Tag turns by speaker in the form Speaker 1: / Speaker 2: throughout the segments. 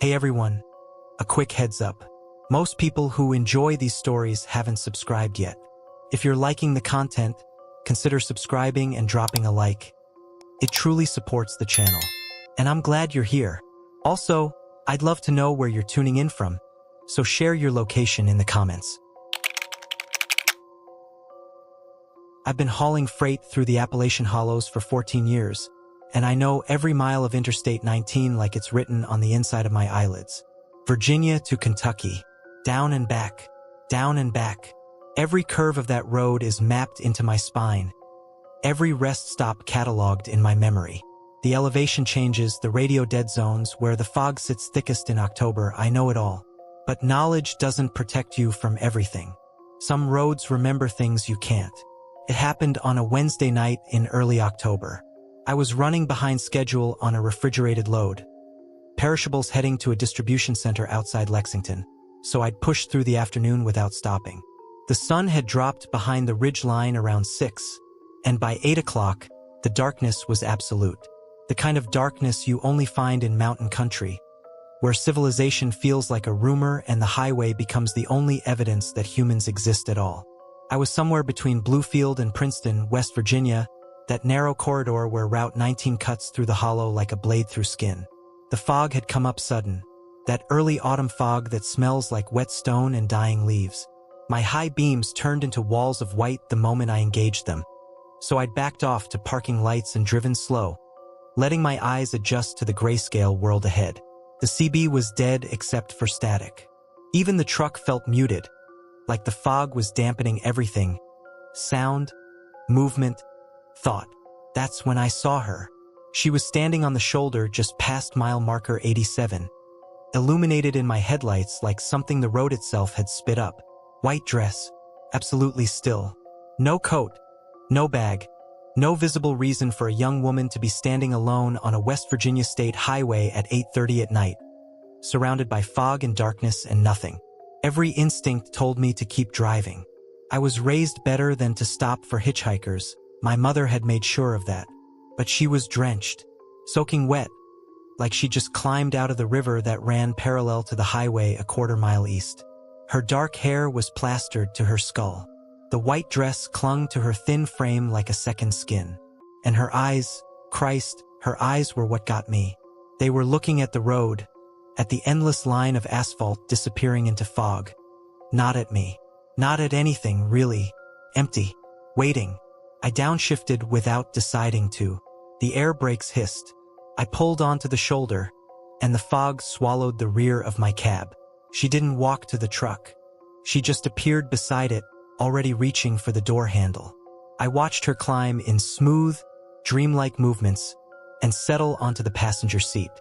Speaker 1: Hey everyone, a quick heads up. Most people who enjoy these stories haven't subscribed yet. If you're liking the content, consider subscribing and dropping a like. It truly supports the channel. And I'm glad you're here. Also, I'd love to know where you're tuning in from, so share your location in the comments. I've been hauling freight through the Appalachian hollows for 14 years, and I know every mile of Interstate 19 like it's written on the inside of my eyelids. Virginia to Kentucky, down and back, down and back. Every curve of that road is mapped into my spine. Every rest stop cataloged in my memory. The elevation changes, the radio dead zones, where the fog sits thickest in October, I know it all. But knowledge doesn't protect you from everything. Some roads remember things you can't. It happened on a Wednesday night in early October. I was running behind schedule on a refrigerated load. Perishables heading to a distribution center outside Lexington, so I'd pushed through the afternoon without stopping. The sun had dropped behind the ridge line around 6, and by 8 o'clock, the darkness was absolute. The kind of darkness you only find in mountain country, where civilization feels like a rumor and the highway becomes the only evidence that humans exist at all. I was somewhere between Bluefield and Princeton, West Virginia, that narrow corridor where Route 19 cuts through the hollow like a blade through skin. The fog had come up sudden, that early autumn fog that smells like wet stone and dying leaves. My high beams turned into walls of white the moment I engaged them, so I'd backed off to parking lights and driven slow, letting my eyes adjust to the grayscale world ahead. The CB was dead except for static. Even the truck felt muted, like the fog was dampening everything. Sound, movement, thought. That's when I saw her. She was standing on the shoulder just past mile marker 87, illuminated in my headlights like something the road itself had spit up. White dress, absolutely still. No coat, no bag, no visible reason for a young woman to be standing alone on a West Virginia state highway at 8:30 at night, surrounded by fog and darkness and nothing. Every instinct told me to keep driving. I was raised better than to stop for hitchhikers. My mother had made sure of that. But she was drenched, soaking wet, like she just climbed out of the river that ran parallel to the highway a quarter-mile east. Her dark hair was plastered to her skull. The white dress clung to her thin frame like a second skin. And her eyes, Christ, her eyes were what got me. They were looking at the road, at the endless line of asphalt disappearing into fog. Not at me. Not at anything, really. Empty. Waiting. I downshifted without deciding to. The air brakes hissed. I pulled onto the shoulder, and the fog swallowed the rear of my cab. She didn't walk to the truck. She just appeared beside it, already reaching for the door handle. I watched her climb in smooth, dreamlike movements and settle onto the passenger seat.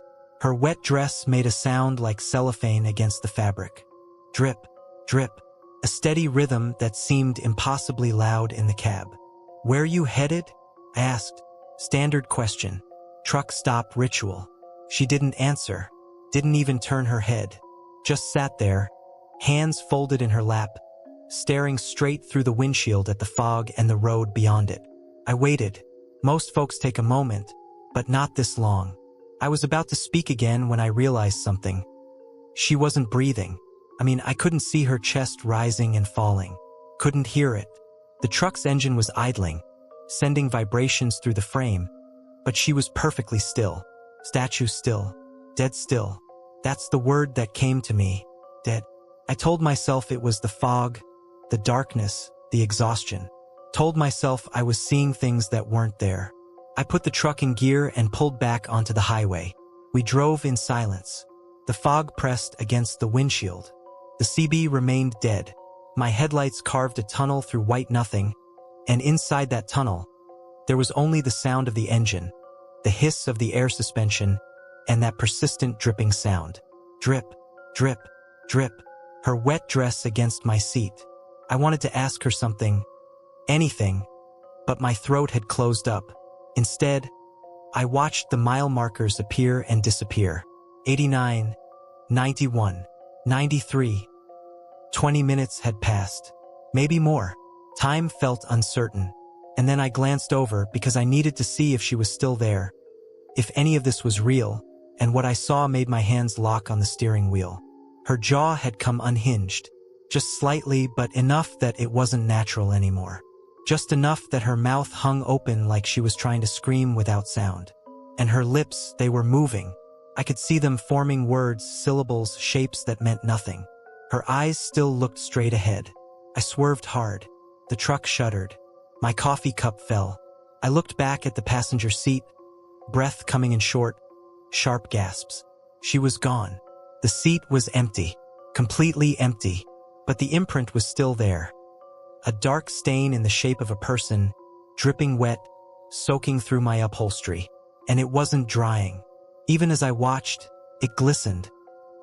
Speaker 1: Her wet dress made a sound like cellophane against the fabric. Drip, drip, a steady rhythm that seemed impossibly loud in the cab. "Where you headed?" I asked. Standard question. Truck stop ritual. She didn't answer, didn't even turn her head. Just sat there, hands folded in her lap, staring straight through the windshield at the fog and the road beyond it. I waited. Most folks take a moment, but not this long. I was about to speak again when I realized something. She wasn't breathing. I couldn't see her chest rising and falling. Couldn't hear it. The truck's engine was idling, sending vibrations through the frame, but she was perfectly still. Statue still. Dead still. That's the word that came to me. Dead. I told myself it was the fog, the darkness, the exhaustion. Told myself I was seeing things that weren't there. I put the truck in gear and pulled back onto the highway. We drove in silence. The fog pressed against the windshield. The CB remained dead. My headlights carved a tunnel through white nothing, and inside that tunnel, there was only the sound of the engine, the hiss of the air suspension, and that persistent dripping sound. Drip, drip, drip, her wet dress against my seat. I wanted to ask her something, anything, but my throat had closed up. Instead, I watched the mile markers appear and disappear. 89, 91, 93. 20 minutes had passed. Maybe more. Time felt uncertain. And then I glanced over because I needed to see if she was still there. If any of this was real, and what I saw made my hands lock on the steering wheel. Her jaw had come unhinged, just slightly, but enough that it wasn't natural anymore. Just enough that her mouth hung open like she was trying to scream without sound. And her lips, they were moving. I could see them forming words, syllables, shapes that meant nothing. Her eyes still looked straight ahead. I swerved hard. The truck shuddered. My coffee cup fell. I looked back at the passenger seat, breath coming in short, sharp gasps. She was gone. The seat was empty, completely empty, but the imprint was still there. A dark stain in the shape of a person, dripping wet, soaking through my upholstery. And it wasn't drying. Even as I watched, it glistened,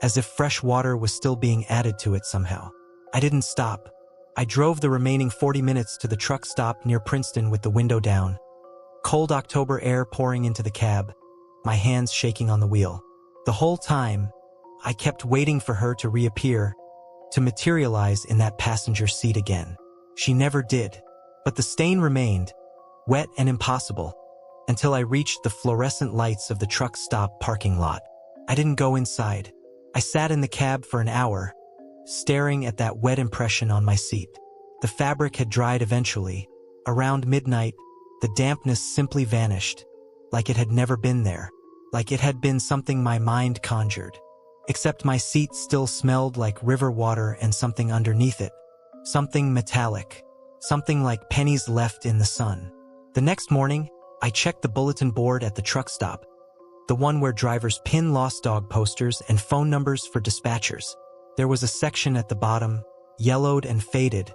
Speaker 1: as if fresh water was still being added to it somehow. I didn't stop. I drove the remaining 40 minutes to the truck stop near Princeton with the window down. Cold October air pouring into the cab, my hands shaking on the wheel. The whole time, I kept waiting for her to reappear, to materialize in that passenger seat again. She never did, but the stain remained, wet and impossible, until I reached the fluorescent lights of the truck stop parking lot. I didn't go inside. I sat in the cab for an hour, staring at that wet impression on my seat. The fabric had dried eventually. Around midnight, the dampness simply vanished, like it had never been there, like it had been something my mind conjured. Except my seat still smelled like river water and something underneath it. Something metallic. Something like pennies left in the sun. The next morning, I checked the bulletin board at the truck stop, the one where drivers pin lost dog posters and phone numbers for dispatchers. There was a section at the bottom, yellowed and faded,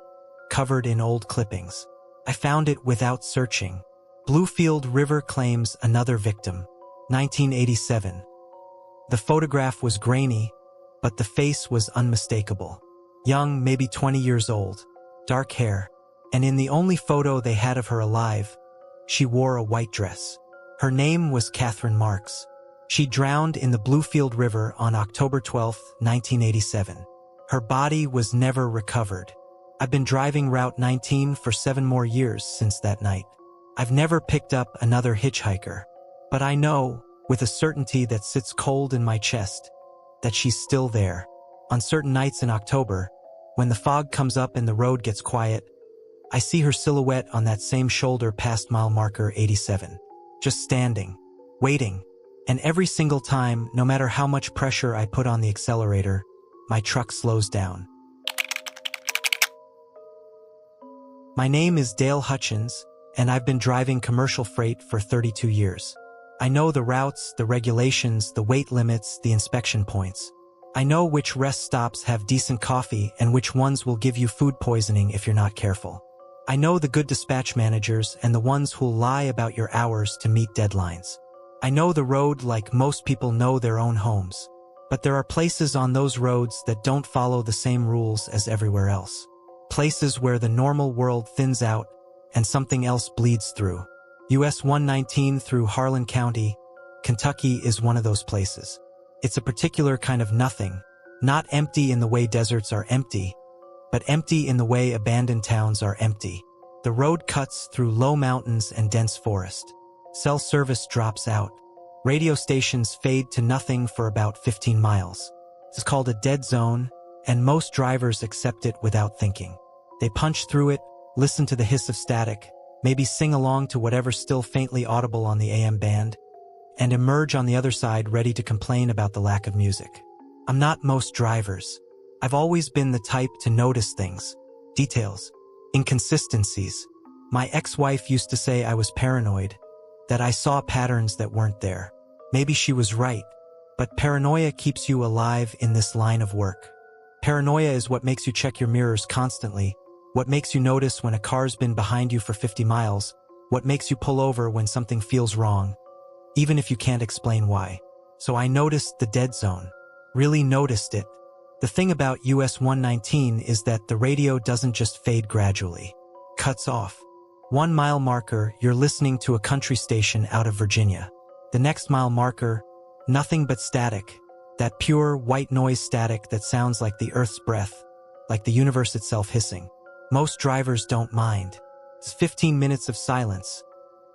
Speaker 1: covered in old clippings. I found it without searching. Bluefield River claims another victim. 1987. The photograph was grainy, but the face was unmistakable. Young, maybe 20 years old, dark hair, and in the only photo they had of her alive, she wore a white dress. Her name was Catherine Marks. She drowned in the Bluefield River on October 12, 1987. Her body was never recovered. I've been driving Route 19 for 7 more years since that night. I've never picked up another hitchhiker, but I know, with a certainty that sits cold in my chest, that she's still there. On certain nights in October, when the fog comes up and the road gets quiet, I see her silhouette on that same shoulder past mile marker 87, just standing, waiting, and every single time, no matter how much pressure I put on the accelerator, my truck slows down. My name is Dale Hutchins, and I've been driving commercial freight for 32 years. I know the routes, the regulations, the weight limits, the inspection points. I know which rest stops have decent coffee and which ones will give you food poisoning if you're not careful. I know the good dispatch managers and the ones who'll lie about your hours to meet deadlines. I know the road like most people know their own homes. But there are places on those roads that don't follow the same rules as everywhere else. Places where the normal world thins out and something else bleeds through. US 119 through Harlan County, Kentucky is one of those places. It's a particular kind of nothing, not empty in the way deserts are empty, but empty in the way abandoned towns are empty. The road cuts through low mountains and dense forest. Cell service drops out. Radio stations fade to nothing for about 15 miles. It's called a dead zone, and most drivers accept it without thinking. They punch through it, listen to the hiss of static, maybe sing along to whatever's still faintly audible on the AM band, and emerge on the other side ready to complain about the lack of music. I'm not most drivers. I've always been the type to notice things, details, inconsistencies. My ex-wife used to say I was paranoid, that I saw patterns that weren't there. Maybe she was right, but paranoia keeps you alive in this line of work. Paranoia is what makes you check your mirrors constantly, what makes you notice when a car's been behind you for 50 miles, what makes you pull over when something feels wrong, even if you can't explain why. So I noticed the dead zone, really noticed it. The thing about US 119 is that the radio doesn't just fade gradually. Cuts off. 1 mile marker, you're listening to a country station out of Virginia. The next mile marker, nothing but static. That pure, white noise static that sounds like the earth's breath, like the universe itself hissing. Most drivers don't mind. It's 15 minutes of silence.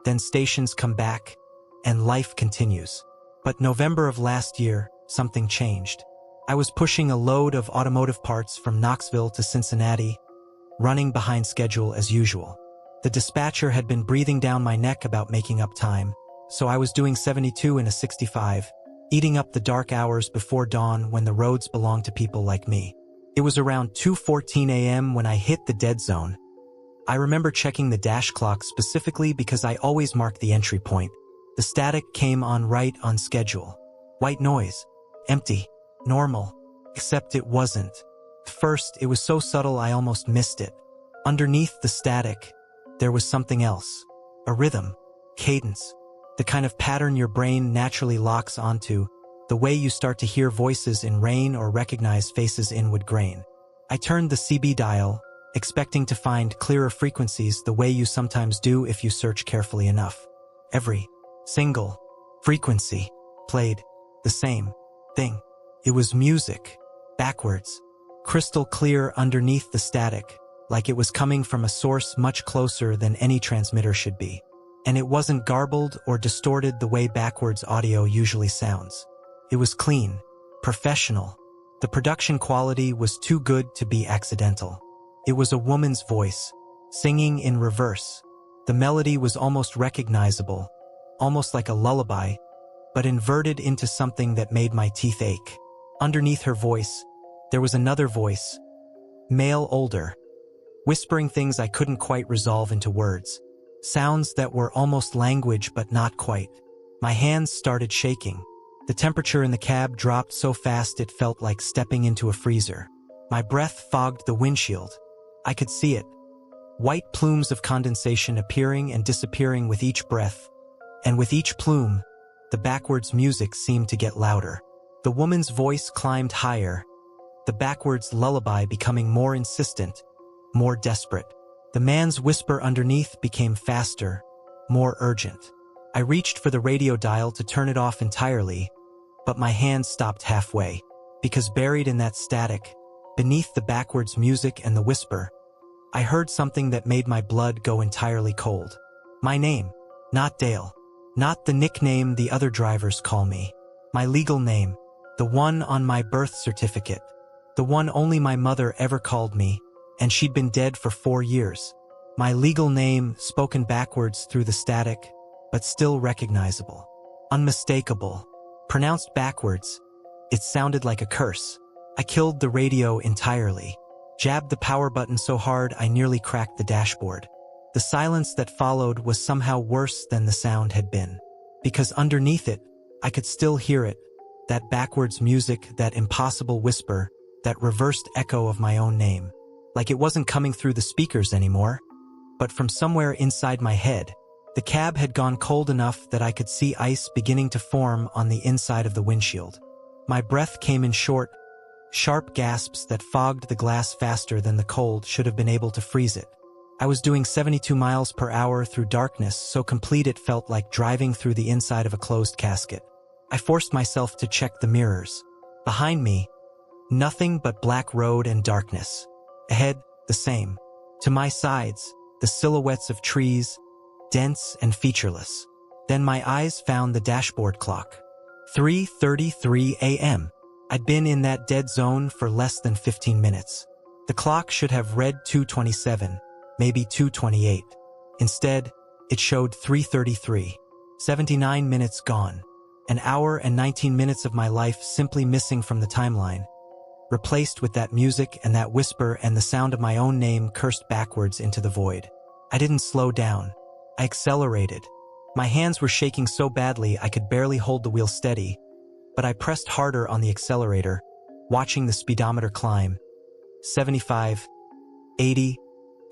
Speaker 1: Then stations come back, and life continues. But November of last year, something changed. I was pushing a load of automotive parts from Knoxville to Cincinnati, running behind schedule as usual. The dispatcher had been breathing down my neck about making up time, so I was doing 72 in a 65, eating up the dark hours before dawn when the roads belong to people like me. It was around 2:14 a.m. when I hit the dead zone. I remember checking the dash clock specifically because I always mark the entry point. The static came on right on schedule. White noise. Empty. Normal. Except it wasn't. First, it was so subtle I almost missed it. Underneath the static, there was something else. A rhythm. Cadence. The kind of pattern your brain naturally locks onto, the way you start to hear voices in rain or recognize faces in wood grain. I turned the CB dial, expecting to find clearer frequencies the way you sometimes do if you search carefully enough. Every single frequency played the same thing. It was music, backwards, crystal clear underneath the static, like it was coming from a source much closer than any transmitter should be. And it wasn't garbled or distorted the way backwards audio usually sounds. It was clean, professional. The production quality was too good to be accidental. It was a woman's voice, singing in reverse. The melody was almost recognizable, almost like a lullaby, but inverted into something that made my teeth ache. Underneath her voice, there was another voice, male older, whispering things I couldn't quite resolve into words. Sounds that were almost language but not quite. My hands started shaking. The temperature in the cab dropped so fast it felt like stepping into a freezer. My breath fogged the windshield. I could see it. White plumes of condensation appearing and disappearing with each breath. And with each plume, the backwards music seemed to get louder. The woman's voice climbed higher, the backwards lullaby becoming more insistent, more desperate. The man's whisper underneath became faster, more urgent. I reached for the radio dial to turn it off entirely, but my hand stopped halfway, because buried in that static, beneath the backwards music and the whisper, I heard something that made my blood go entirely cold. My name, not Dale, not the nickname the other drivers call me. My legal name, the one on my birth certificate, the one only my mother ever called me, and she'd been dead for 4 years. My legal name, spoken backwards through the static, but still recognizable. Unmistakable. Pronounced backwards, it sounded like a curse. I killed the radio entirely. Jabbed the power button so hard I nearly cracked the dashboard. The silence that followed was somehow worse than the sound had been. Because underneath it, I could still hear it. That backwards music, that impossible whisper, that reversed echo of my own name. Like it wasn't coming through the speakers anymore, but from somewhere inside my head. The cab had gone cold enough that I could see ice beginning to form on the inside of the windshield. My breath came in short, sharp gasps that fogged the glass faster than the cold should have been able to freeze it. I was doing 72 miles per hour through darkness so complete it felt like driving through the inside of a closed casket. I forced myself to check the mirrors. Behind me, nothing but black road and darkness. Ahead, the same. To my sides, the silhouettes of trees, dense and featureless. Then my eyes found the dashboard clock. 3:33 a.m. I'd been in that dead zone for less than 15 minutes. The clock should have read 2:27, maybe 2:28. Instead, it showed 3:33. 79 minutes gone. An hour and 19 minutes of my life simply missing from the timeline. Replaced with that music and that whisper and the sound of my own name cursed backwards into the void. I didn't slow down. I accelerated. My hands were shaking so badly I could barely hold the wheel steady, but I pressed harder on the accelerator, watching the speedometer climb. 75, 80,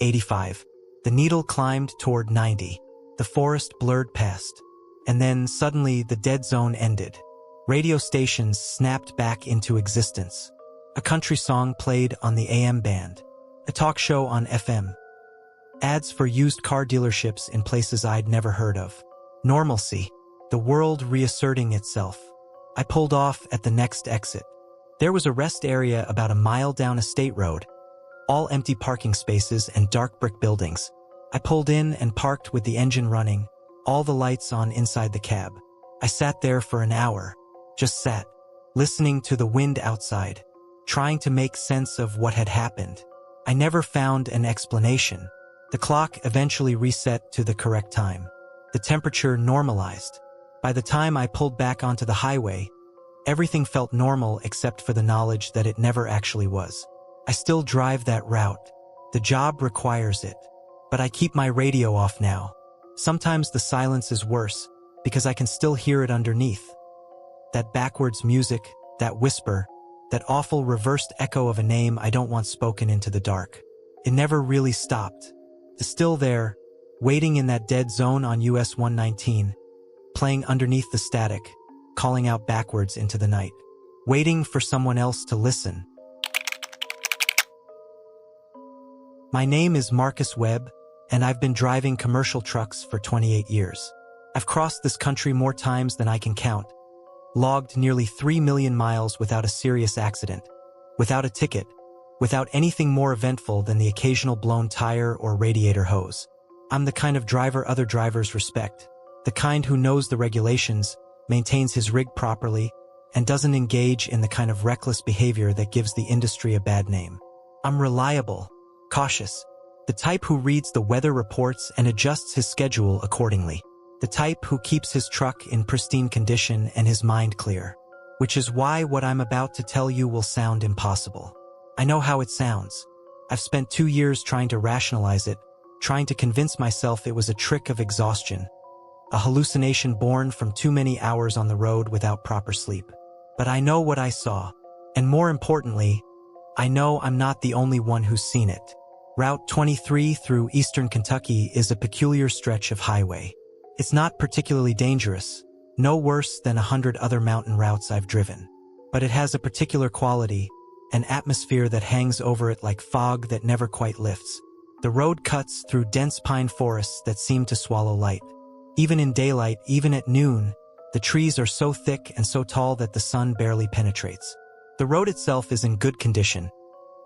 Speaker 1: 85. The needle climbed toward 90. The forest blurred past. And then, suddenly, the dead zone ended. Radio stations snapped back into existence. A country song played on the AM band. A talk show on FM. Ads for used car dealerships in places I'd never heard of. Normalcy. The world reasserting itself. I pulled off at the next exit. There was a rest area about a mile down a state road. All empty parking spaces and dark brick buildings. I pulled in and parked with the engine running, all the lights on inside the cab. I sat there for an hour, just sat, listening to the wind outside, trying to make sense of what had happened. I never found an explanation. The clock eventually reset to the correct time. The temperature normalized. By the time I pulled back onto the highway, everything felt normal except for the knowledge that it never actually was. I still drive that route. The job requires it. But I keep my radio off now. Sometimes the silence is worse, because I can still hear it underneath. That backwards music, that whisper, that awful reversed echo of a name I don't want spoken into the dark. It never really stopped. It's still there, waiting in that dead zone on US 119, playing underneath the static, calling out backwards into the night, waiting for someone else to listen. My name is Marcus Webb, and I've been driving commercial trucks for 28 years. I've crossed this country more times than I can count, logged nearly 3 million miles without a serious accident, without a ticket, without anything more eventful than the occasional blown tire or radiator hose. I'm the kind of driver other drivers respect, the kind who knows the regulations, maintains his rig properly, and doesn't engage in the kind of reckless behavior that gives the industry a bad name. I'm reliable, cautious, the type who reads the weather reports and adjusts his schedule accordingly. The type who keeps his truck in pristine condition and his mind clear. Which is why what I'm about to tell you will sound impossible. I know how it sounds. I've spent 2 years trying to rationalize it, trying to convince myself it was a trick of exhaustion, a hallucination born from too many hours on the road without proper sleep. But I know what I saw, and more importantly, I know I'm not the only one who's seen it. Route 23 through eastern Kentucky is a peculiar stretch of highway. It's not particularly dangerous, no worse than 100 other mountain routes I've driven. But it has a particular quality, an atmosphere that hangs over it like fog that never quite lifts. The road cuts through dense pine forests that seem to swallow light. Even in daylight, even at noon, the trees are so thick and so tall that the sun barely penetrates. The road itself is in good condition,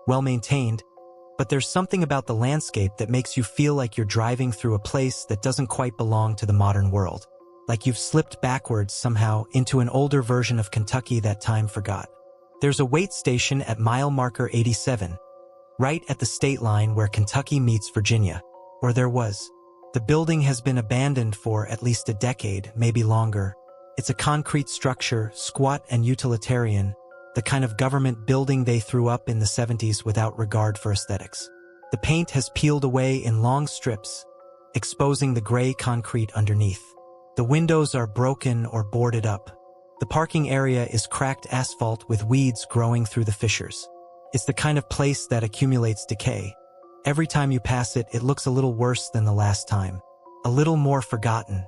Speaker 1: well maintained, but there's something about the landscape that makes you feel like you're driving through a place that doesn't quite belong to the modern world. Like you've slipped backwards somehow into an older version of Kentucky that time forgot. There's a wait station at mile marker 87, right at the state line where Kentucky meets Virginia, or there was. The building has been abandoned for at least a decade, maybe longer. It's a concrete structure, squat and utilitarian, the kind of government building they threw up in the 70s without regard for aesthetics. The paint has peeled away in long strips, exposing the gray concrete underneath. The windows are broken or boarded up. The parking area is cracked asphalt with weeds growing through the fissures. It's the kind of place that accumulates decay. Every time you pass it, it looks a little worse than the last time. A little more forgotten.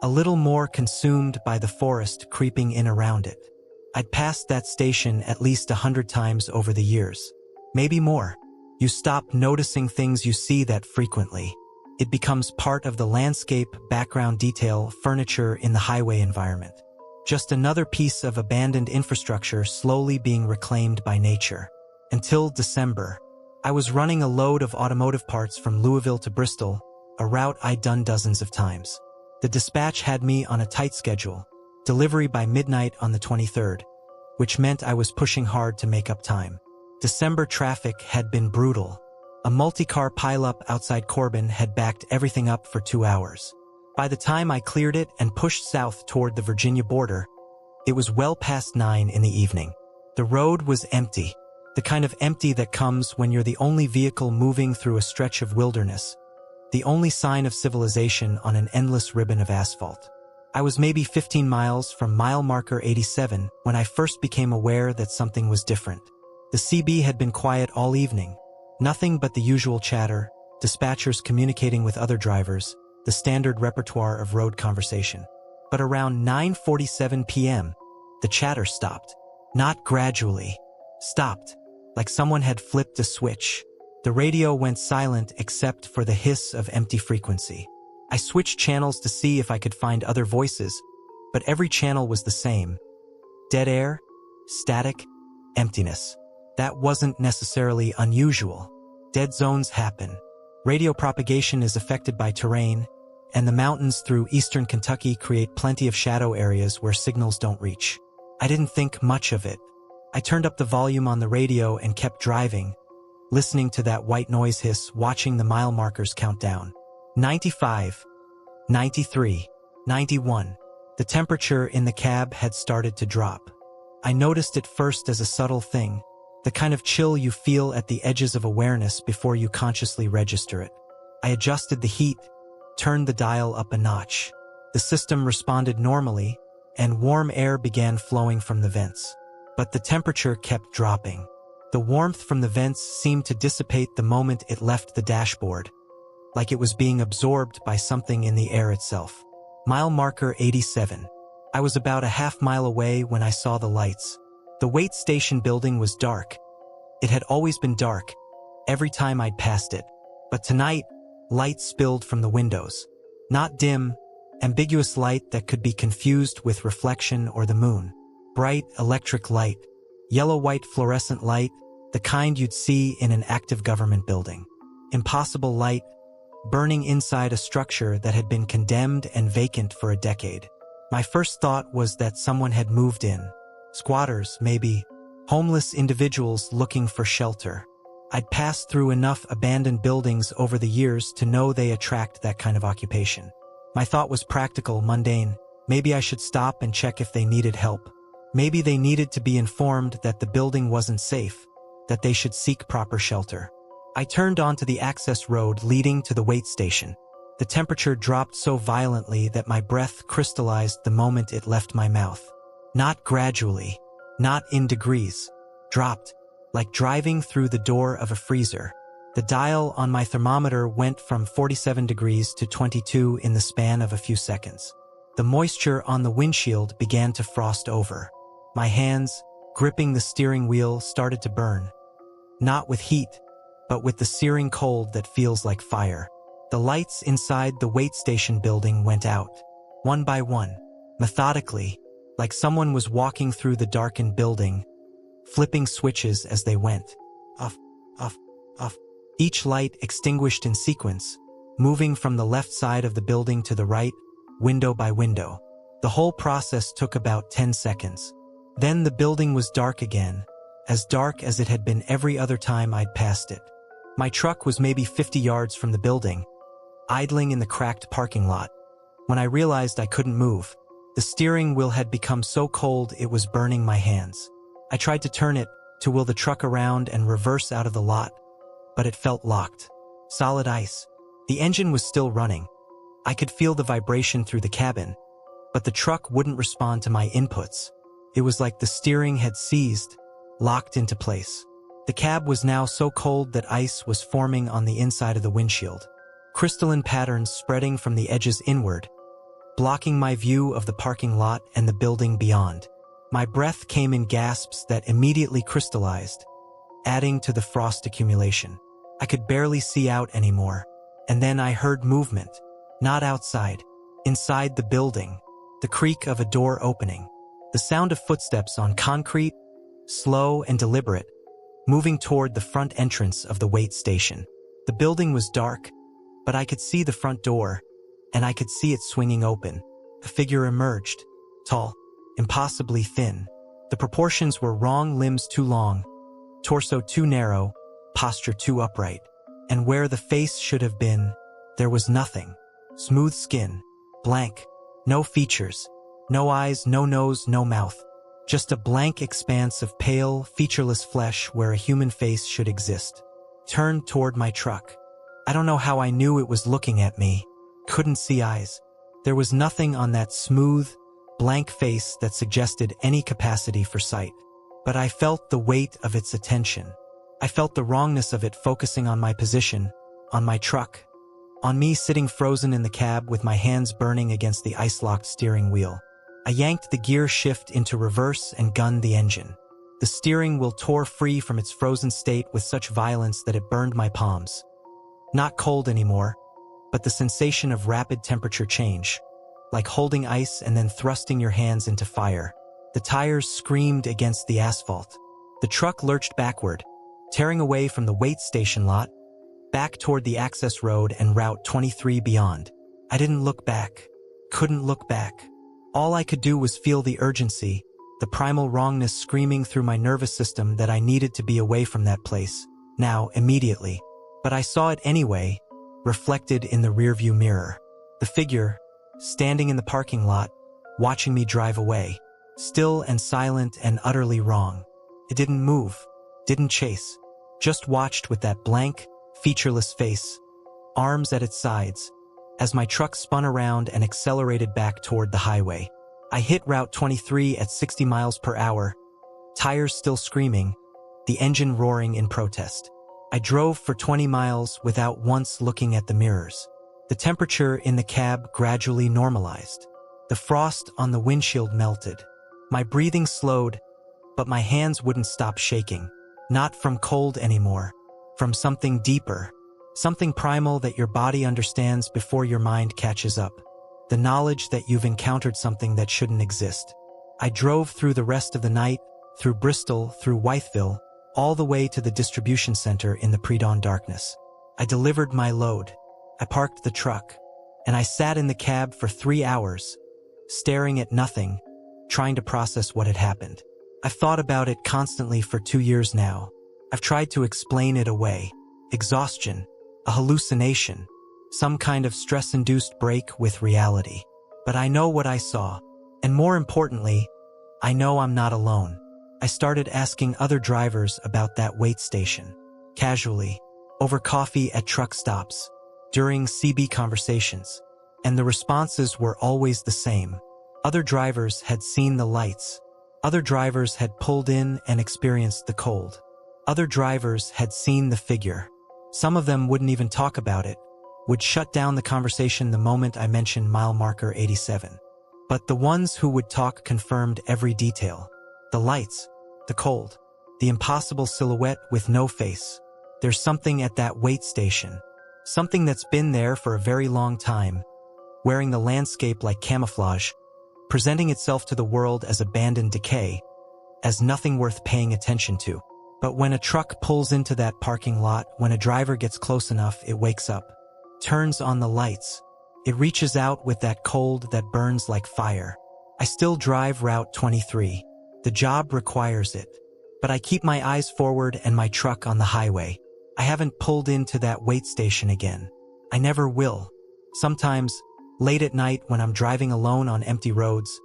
Speaker 1: A little more consumed by the forest creeping in around it. I'd passed that station at least 100 times over the years. Maybe more. You stop noticing things you see that frequently. It becomes part of the landscape, background detail, furniture in the highway environment. Just another piece of abandoned infrastructure slowly being reclaimed by nature. Until December. I was running a load of automotive parts from Louisville to Bristol, a route I'd done dozens of times. The dispatch had me on a tight schedule. Delivery by midnight on the 23rd, which meant I was pushing hard to make up time. December traffic had been brutal. A multi-car pileup outside Corbin had backed everything up for 2 hours. By the time I cleared it and pushed south toward the Virginia border, it was well past 9 in the evening. The road was empty, the kind of empty that comes when you're the only vehicle moving through a stretch of wilderness, the only sign of civilization on an endless ribbon of asphalt. I was maybe 15 miles from mile marker 87 when I first became aware that something was different. The CB had been quiet all evening. Nothing but the usual chatter, dispatchers communicating with other drivers, the standard repertoire of road conversation. But around 9:47 p.m., the chatter stopped. Not gradually. Stopped. Like someone had flipped a switch. The radio went silent except for the hiss of empty frequency. I switched channels to see if I could find other voices, but every channel was the same. Dead air, static, emptiness. That wasn't necessarily unusual. Dead zones happen. Radio propagation is affected by terrain, and the mountains through eastern Kentucky create plenty of shadow areas where signals don't reach. I didn't think much of it. I turned up the volume on the radio and kept driving, listening to that white noise hiss, watching the mile markers count down. 95, 93, 91. The temperature in the cab had started to drop. I noticed it first as a subtle thing, the kind of chill you feel at the edges of awareness before you consciously register it. I adjusted the heat, turned the dial up a notch. The system responded normally, and warm air began flowing from the vents. But the temperature kept dropping. The warmth from the vents seemed to dissipate the moment it left the dashboard, like it was being absorbed by something in the air itself. Mile marker 87. I was about a half-mile away when I saw the lights. The weight station building was dark. It had always been dark, every time I'd passed it. But tonight, light spilled from the windows. Not dim, ambiguous light that could be confused with reflection or the moon. Bright electric light, yellow-white fluorescent light, the kind you'd see in an active government building. Impossible light, burning inside a structure that had been condemned and vacant for a decade. My first thought was that someone had moved in. Squatters, maybe. Homeless individuals looking for shelter. I'd passed through enough abandoned buildings over the years to know they attract that kind of occupation. My thought was practical, mundane. Maybe I should stop and check if they needed help. Maybe they needed to be informed that the building wasn't safe, that they should seek proper shelter. I turned onto the access road leading to the weight station. The temperature dropped so violently that my breath crystallized the moment it left my mouth. Not gradually, not in degrees. Dropped, like driving through the door of a freezer. The dial on my thermometer went from 47 degrees to 22 in the span of a few seconds. The moisture on the windshield began to frost over. My hands, gripping the steering wheel, started to burn. Not with heat, but with the searing cold that feels like fire. The lights inside the weight station building went out, one by one, methodically, like someone was walking through the darkened building, flipping switches as they went. Off, off, off. Each light extinguished in sequence, moving from the left side of the building to the right, window by window. The whole process took about 10 seconds. Then the building was dark again, as dark as it had been every other time I'd passed it. My truck was maybe 50 yards from the building, idling in the cracked parking lot. When I realized I couldn't move, the steering wheel had become so cold it was burning my hands. I tried to turn it, to wheel the truck around and reverse out of the lot, but it felt locked. Solid ice. The engine was still running. I could feel the vibration through the cabin, but the truck wouldn't respond to my inputs. It was like the steering had seized, locked into place. The cab was now so cold that ice was forming on the inside of the windshield. Crystalline patterns spreading from the edges inward, blocking my view of the parking lot and the building beyond. My breath came in gasps that immediately crystallized, adding to the frost accumulation. I could barely see out anymore. And then I heard movement. Not outside. Inside the building. The creak of a door opening. The sound of footsteps on concrete, slow and deliberate, moving toward the front entrance of the weight station. The building was dark, but I could see the front door, and I could see it swinging open. A figure emerged. Tall, impossibly thin. The proportions were wrong, limbs too long, torso too narrow, posture too upright. And where the face should have been, there was nothing. Smooth skin, blank, no features, no eyes, no nose, no mouth. Just a blank expanse of pale, featureless flesh where a human face should exist. Turned toward my truck. I don't know how I knew it was looking at me. Couldn't see eyes. There was nothing on that smooth, blank face that suggested any capacity for sight. But I felt the weight of its attention. I felt the wrongness of it focusing on my position, on my truck, on me sitting frozen in the cab with my hands burning against the ice-locked steering wheel. I yanked the gear shift into reverse and gunned the engine. The steering wheel tore free from its frozen state with such violence that it burned my palms. Not cold anymore, but the sensation of rapid temperature change, like holding ice and then thrusting your hands into fire. The tires screamed against the asphalt. The truck lurched backward, tearing away from the weight station lot, back toward the access road and Route 23 beyond. I didn't look back. Couldn't look back. All I could do was feel the urgency, the primal wrongness screaming through my nervous system that I needed to be away from that place, now, immediately. But I saw it anyway, reflected in the rearview mirror. The figure, standing in the parking lot, watching me drive away, still and silent and utterly wrong. It didn't move, didn't chase, just watched with that blank, featureless face, arms at its sides, as my truck spun around and accelerated back toward the highway. I hit Route 23 at 60 miles per hour, tires still screaming, the engine roaring in protest. I drove for 20 miles without once looking at the mirrors. The temperature in the cab gradually normalized. The frost on the windshield melted. My breathing slowed, but my hands wouldn't stop shaking. Not from cold anymore, from something deeper, something primal that your body understands before your mind catches up. The knowledge that you've encountered something that shouldn't exist. I drove through the rest of the night, through Bristol, through Wytheville, all the way to the distribution center in the pre-dawn darkness. I delivered my load. I parked the truck, and I sat in the cab for 3 hours, staring at nothing, trying to process what had happened. I've thought about it constantly for 2 years now. I've tried to explain it away. Exhaustion, a hallucination, some kind of stress-induced break with reality. But I know what I saw, and more importantly, I know I'm not alone. I started asking other drivers about that wait station, casually, over coffee at truck stops, during CB conversations, and the responses were always the same. Other drivers had seen the lights. Other drivers had pulled in and experienced the cold. Other drivers had seen the figure. Some of them wouldn't even talk about it, would shut down the conversation the moment I mentioned mile marker 87. But the ones who would talk confirmed every detail. The lights, the cold, the impossible silhouette with no face. There's something at that wait station. Something that's been there for a very long time, wearing the landscape like camouflage, presenting itself to the world as abandoned decay, as nothing worth paying attention to. But when a truck pulls into that parking lot, when a driver gets close enough, it wakes up, turns on the lights. It reaches out with that cold that burns like fire. I still drive Route 23. The job requires it. But I keep my eyes forward and my truck on the highway. I haven't pulled into that wait station again. I never will. Sometimes, late at night when I'm driving alone on empty roads,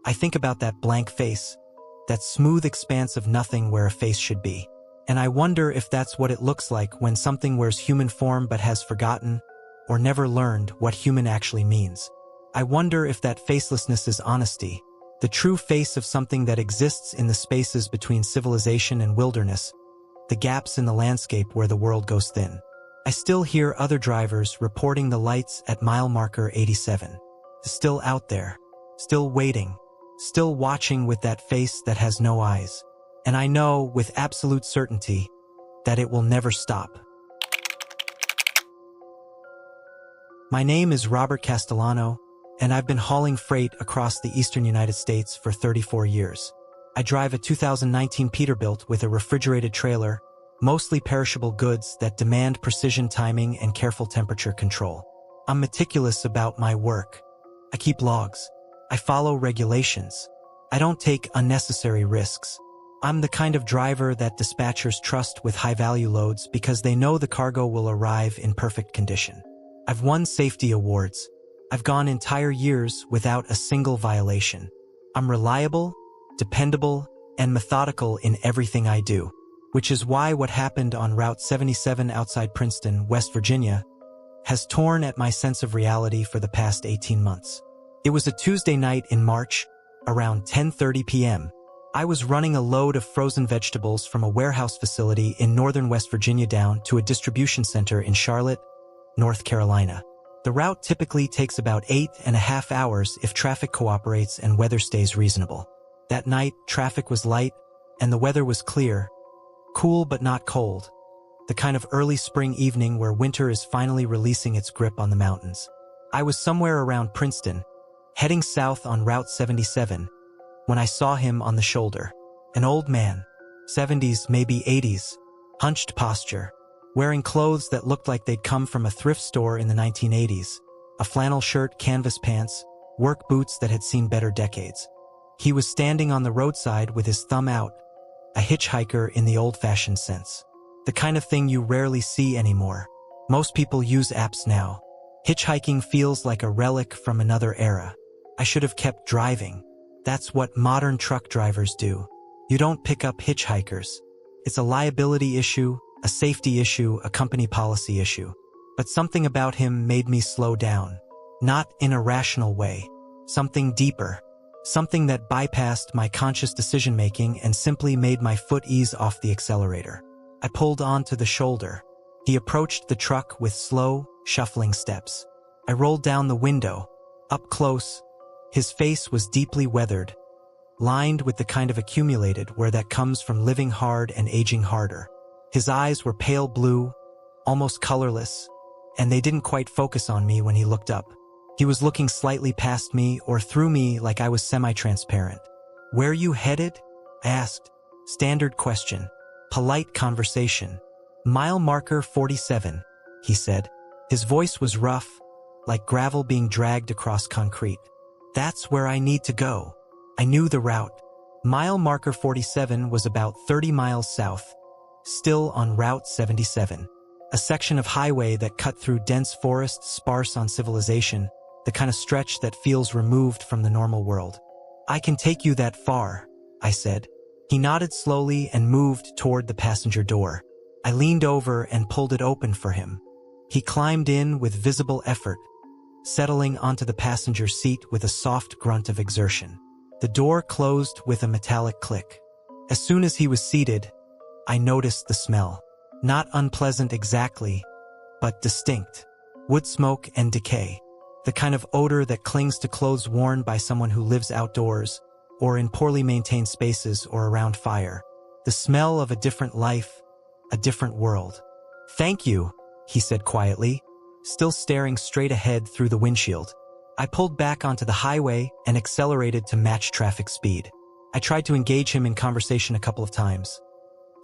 Speaker 1: I think about that blank face, that smooth expanse of nothing where a face should be. And I wonder if that's what it looks like when something wears human form but has forgotten or never learned what human actually means. I wonder if that facelessness is honesty, the true face of something that exists in the spaces between civilization and wilderness, the gaps in the landscape where the world goes thin. I still hear other drivers reporting the lights at mile marker 87. Still out there, still waiting, still watching with that face that has no eyes. And I know with absolute certainty that it will never stop. My name is Robert Castellano, and I've been hauling freight across the eastern United States for 34 years. I drive a 2019 Peterbilt with a refrigerated trailer, mostly perishable goods that demand precision timing and careful temperature control. I'm meticulous about my work. I keep logs. I follow regulations. I don't take unnecessary risks. I'm the kind of driver that dispatchers trust with high-value loads because they know the cargo will arrive in perfect condition. I've won safety awards. I've gone entire years without a single violation. I'm reliable, dependable, and methodical in everything I do, which is why what happened on Route 77 outside Princeton, West Virginia, has torn at my sense of reality for the past 18 months. It was a Tuesday night in March, around 10:30 p.m. I was running a load of frozen vegetables from a warehouse facility in northern West Virginia down to a distribution center in Charlotte, North Carolina. The route typically takes about 8.5 hours if traffic cooperates and weather stays reasonable. That night, traffic was light, and the weather was clear, cool but not cold, the kind of early spring evening where winter is finally releasing its grip on the mountains. I was somewhere around Princeton, heading south on Route 77, when I saw him on the shoulder. An old man, 70s, maybe 80s, hunched posture, wearing clothes that looked like they'd come from a thrift store in the 1980s, a flannel shirt, canvas pants, work boots that had seen better decades. He was standing on the roadside with his thumb out, a hitchhiker in the old-fashioned sense. The kind of thing you rarely see anymore. Most people use apps now. Hitchhiking feels like a relic from another era. I should have kept driving. That's what modern truck drivers do. You don't pick up hitchhikers. It's a liability issue, a safety issue, a company policy issue. But something about him made me slow down. Not in a rational way. Something deeper. Something that bypassed my conscious decision-making and simply made my foot ease off the accelerator. I pulled onto the shoulder. He approached the truck with slow, shuffling steps. I rolled down the window. Up close, his face was deeply weathered, lined with the kind of accumulated wear that comes from living hard and aging harder. His eyes were pale blue, almost colorless, and they didn't quite focus on me when he looked up. He was looking slightly past me or through me like I was semi-transparent. "Where you headed?" I asked. Standard question. Polite conversation. "Mile marker 47, he said. His voice was rough, like gravel being dragged across concrete. "That's where I need to go." I knew the route. Mile marker 47 was about 30 miles south, still on Route 77, a section of highway that cut through dense forests sparse on civilization, the kind of stretch that feels removed from the normal world. "I can take you that far," I said. He nodded slowly and moved toward the passenger door. I leaned over and pulled it open for him. He climbed in with visible effort, settling onto the passenger seat with a soft grunt of exertion. The door closed with a metallic click. As soon as he was seated, I noticed the smell. Not unpleasant exactly, but distinct. Wood smoke and decay. The kind of odor that clings to clothes worn by someone who lives outdoors, or in poorly maintained spaces or around fire. The smell of a different life, a different world. "Thank you," he said quietly, still staring straight ahead through the windshield. I pulled back onto the highway and accelerated to match traffic speed. I tried to engage him in conversation a couple of times.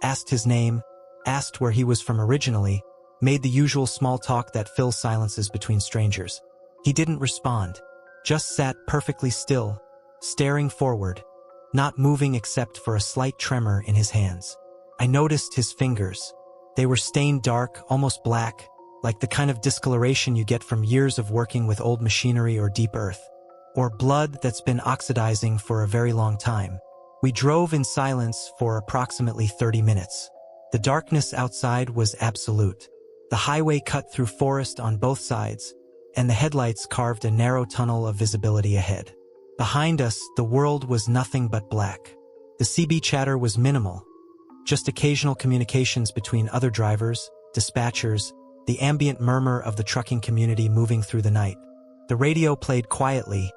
Speaker 1: Asked his name, asked where he was from originally, made the usual small talk that fills silences between strangers. He didn't respond, just sat perfectly still, staring forward, not moving except for a slight tremor in his hands. I noticed his fingers. They were stained dark, almost black, like the kind of discoloration you get from years of working with old machinery or deep earth, or blood that's been oxidizing for a very long time. We drove in silence for approximately 30 minutes. The darkness outside was absolute. The highway cut through forest on both sides, and the headlights carved a narrow tunnel of visibility ahead. Behind us, the world was nothing but black. The CB chatter was minimal, just occasional communications between other drivers, dispatchers, the ambient murmur of the trucking community moving through the night. The radio played quietly,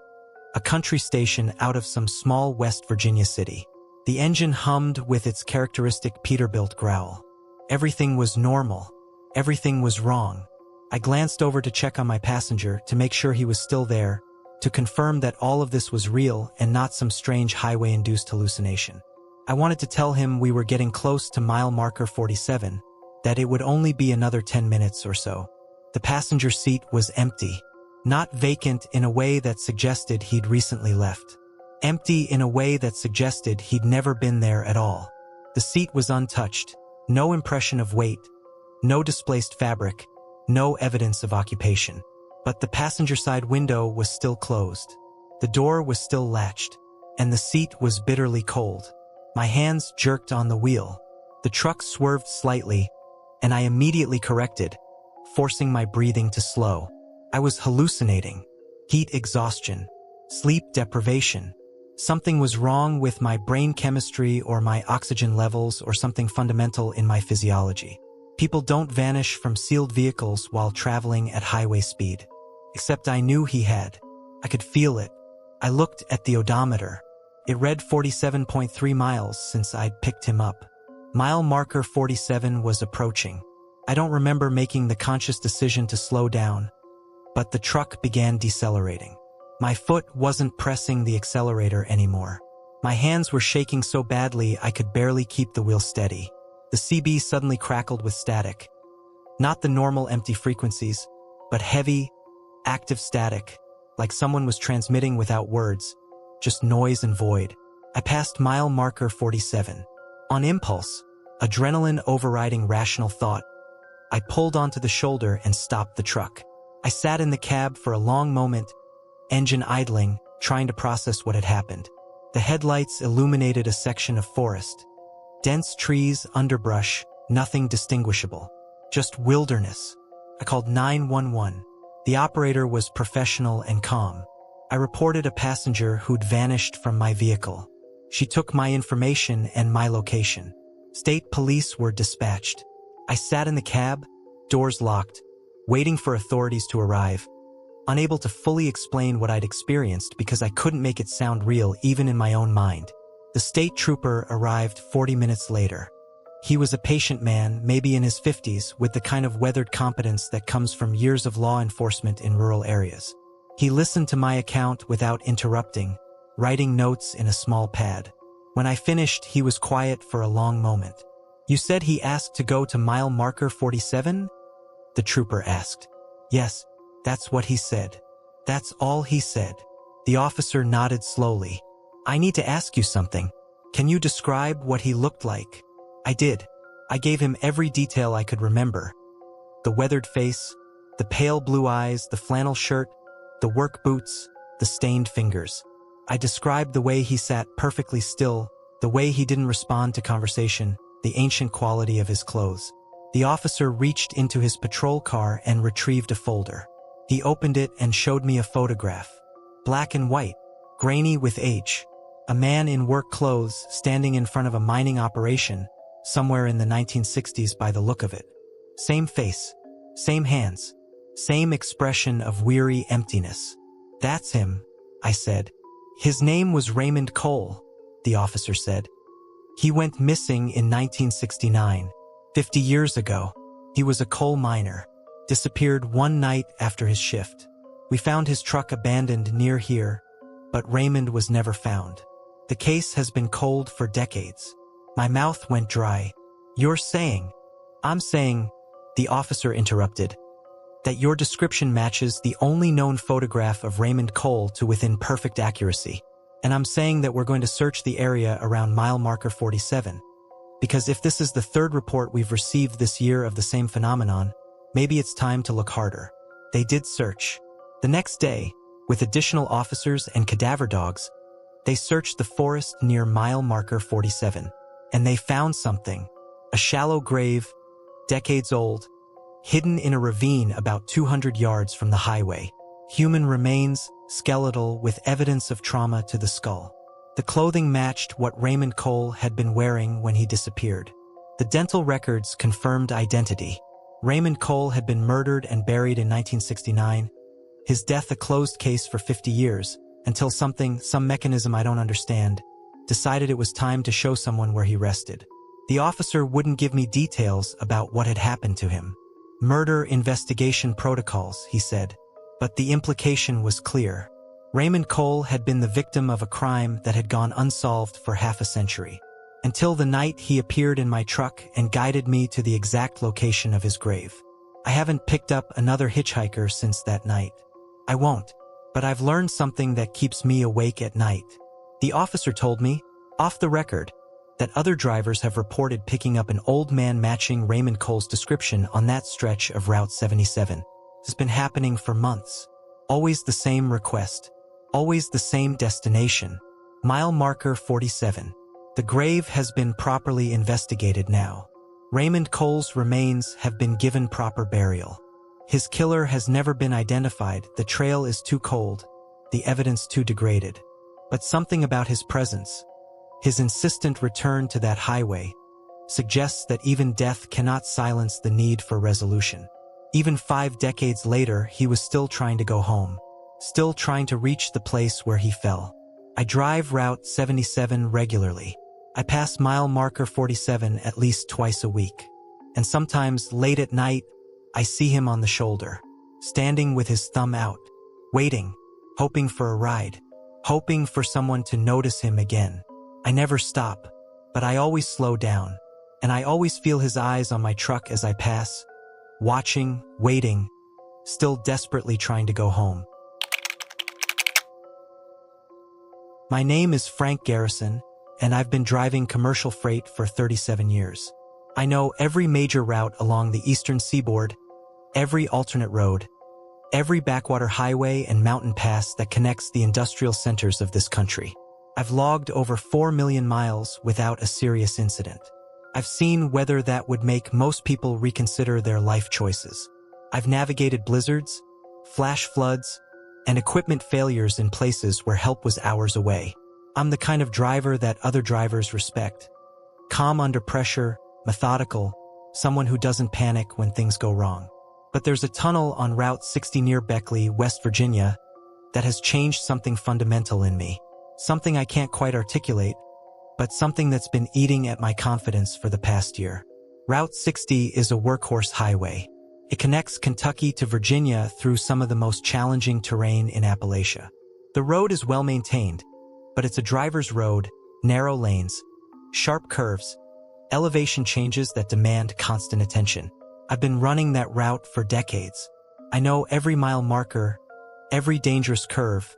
Speaker 1: a country station out of some small West Virginia city. The engine hummed with its characteristic Peterbilt growl. Everything was normal. Everything was wrong. I glanced over to check on my passenger to make sure he was still there, to confirm that all of this was real and not some strange highway-induced hallucination. I wanted to tell him we were getting close to mile marker 47, that it would only be another 10 minutes or so. The passenger seat was empty, not vacant in a way that suggested he'd recently left. Empty in a way that suggested he'd never been there at all. The seat was untouched, no impression of weight, no displaced fabric, no evidence of occupation. But the passenger side window was still closed. The door was still latched, and the seat was bitterly cold. My hands jerked on the wheel. The truck swerved slightly, and I immediately corrected, forcing my breathing to slow. I was hallucinating. Heat exhaustion. Sleep deprivation. Something was wrong with my brain chemistry or my oxygen levels or something fundamental in my physiology. People don't vanish from sealed vehicles while traveling at highway speed. Except I knew he had. I could feel it. I looked at the odometer. It read 47.3 miles since I'd picked him up. Mile marker 47 was approaching. I don't remember making the conscious decision to slow down, but the truck began decelerating. My foot wasn't pressing the accelerator anymore. My hands were shaking so badly I could barely keep the wheel steady. The CB suddenly crackled with static. Not the normal empty frequencies, but heavy, active static, like someone was transmitting without words, just noise and void. I passed mile marker 47. On impulse, adrenaline overriding rational thought, I pulled onto the shoulder and stopped the truck. I sat in the cab for a long moment, engine idling, trying to process what had happened. The headlights illuminated a section of forest. Dense trees, underbrush, nothing distinguishable. Just wilderness. I called 911. The operator was professional and calm. I reported a passenger who'd vanished from my vehicle. She took my information and my location. State police were dispatched. I sat in the cab, doors locked, waiting for authorities to arrive, unable to fully explain what I'd experienced because I couldn't make it sound real even in my own mind. The state trooper arrived 40 minutes later. He was a patient man, maybe in his 50s, with the kind of weathered competence that comes from years of law enforcement in rural areas. He listened to my account without interrupting, writing notes in a small pad. When I finished, he was quiet for a long moment. "You said he asked to go to mile marker 47? The trooper asked. "Yes, that's what he said. That's all he said." The officer nodded slowly. "I need to ask you something. Can you describe what he looked like?" I did. I gave him every detail I could remember. The weathered face, the pale blue eyes, the flannel shirt, the work boots, the stained fingers. I described the way he sat perfectly still, the way he didn't respond to conversation, the ancient quality of his clothes. The officer reached into his patrol car and retrieved a folder. He opened it and showed me a photograph. Black and white, grainy with age. A man in work clothes standing in front of a mining operation, somewhere in the 1960s by the look of it. Same face, same hands, same expression of weary emptiness. "That's him," I said. "His name was Raymond Cole," the officer said. "He went missing in 1969, 50 years ago. He was a coal miner, disappeared one night after his shift. We found his truck abandoned near here, but Raymond was never found. The case has been cold for decades." My mouth went dry. "You're saying—" "I'm saying," the officer interrupted, "that your description matches the only known photograph of Raymond Cole to within perfect accuracy. And I'm saying that we're going to search the area around mile marker 47. Because if this is the third report we've received this year of the same phenomenon, maybe it's time to look harder." They did search. The next day, with additional officers and cadaver dogs, they searched the forest near mile marker 47. And they found something. A shallow grave, decades old, hidden in a ravine about 200 yards from the highway. Human remains, skeletal, with evidence of trauma to the skull. The clothing matched what Raymond Cole had been wearing when he disappeared. The dental records confirmed identity. Raymond Cole had been murdered and buried in 1969. His death a closed case for 50 years, until some mechanism I don't understand, decided it was time to show someone where he rested. The officer wouldn't give me details about what had happened to him. "Murder investigation protocols," he said. But the implication was clear. Raymond Cole had been the victim of a crime that had gone unsolved for half a century. Until the night he appeared in my truck and guided me to the exact location of his grave. I haven't picked up another hitchhiker since that night. I won't. But I've learned something that keeps me awake at night. The officer told me, off the record, that other drivers have reported picking up an old man matching Raymond Cole's description on that stretch of Route 77. It's been happening for months. Always the same request. Always the same destination. Mile marker 47. The grave has been properly investigated now. Raymond Cole's remains have been given proper burial. His killer has never been identified. The trail is too cold, the evidence too degraded. But something about his presence, his insistent return to that highway, suggests that even death cannot silence the need for resolution. Even 5 decades later, he was still trying to go home, still trying to reach the place where he fell. I drive Route 77 regularly. I pass mile marker 47 at least twice a week. And sometimes, late at night, I see him on the shoulder, standing with his thumb out, waiting, hoping for a ride, hoping for someone to notice him again. I never stop, but I always slow down, and I always feel his eyes on my truck as I pass, watching, waiting, still desperately trying to go home. My name is Frank Garrison, and I've been driving commercial freight for 37 years. I know every major route along the eastern seaboard, every alternate road, every backwater highway and mountain pass that connects the industrial centers of this country. I've logged over 4 million miles without a serious incident. I've seen weather that would make most people reconsider their life choices. I've navigated blizzards, flash floods, and equipment failures in places where help was hours away. I'm the kind of driver that other drivers respect. Calm under pressure, methodical, someone who doesn't panic when things go wrong. But there's a tunnel on Route 60 near Beckley, West Virginia, that has changed something fundamental in me. Something I can't quite articulate, but something that's been eating at my confidence for the past year. Route 60 is a workhorse highway. It connects Kentucky to Virginia through some of the most challenging terrain in Appalachia. The road is well maintained, but it's a driver's road, narrow lanes, sharp curves, elevation changes that demand constant attention. I've been running that route for decades. I know every mile marker, every dangerous curve,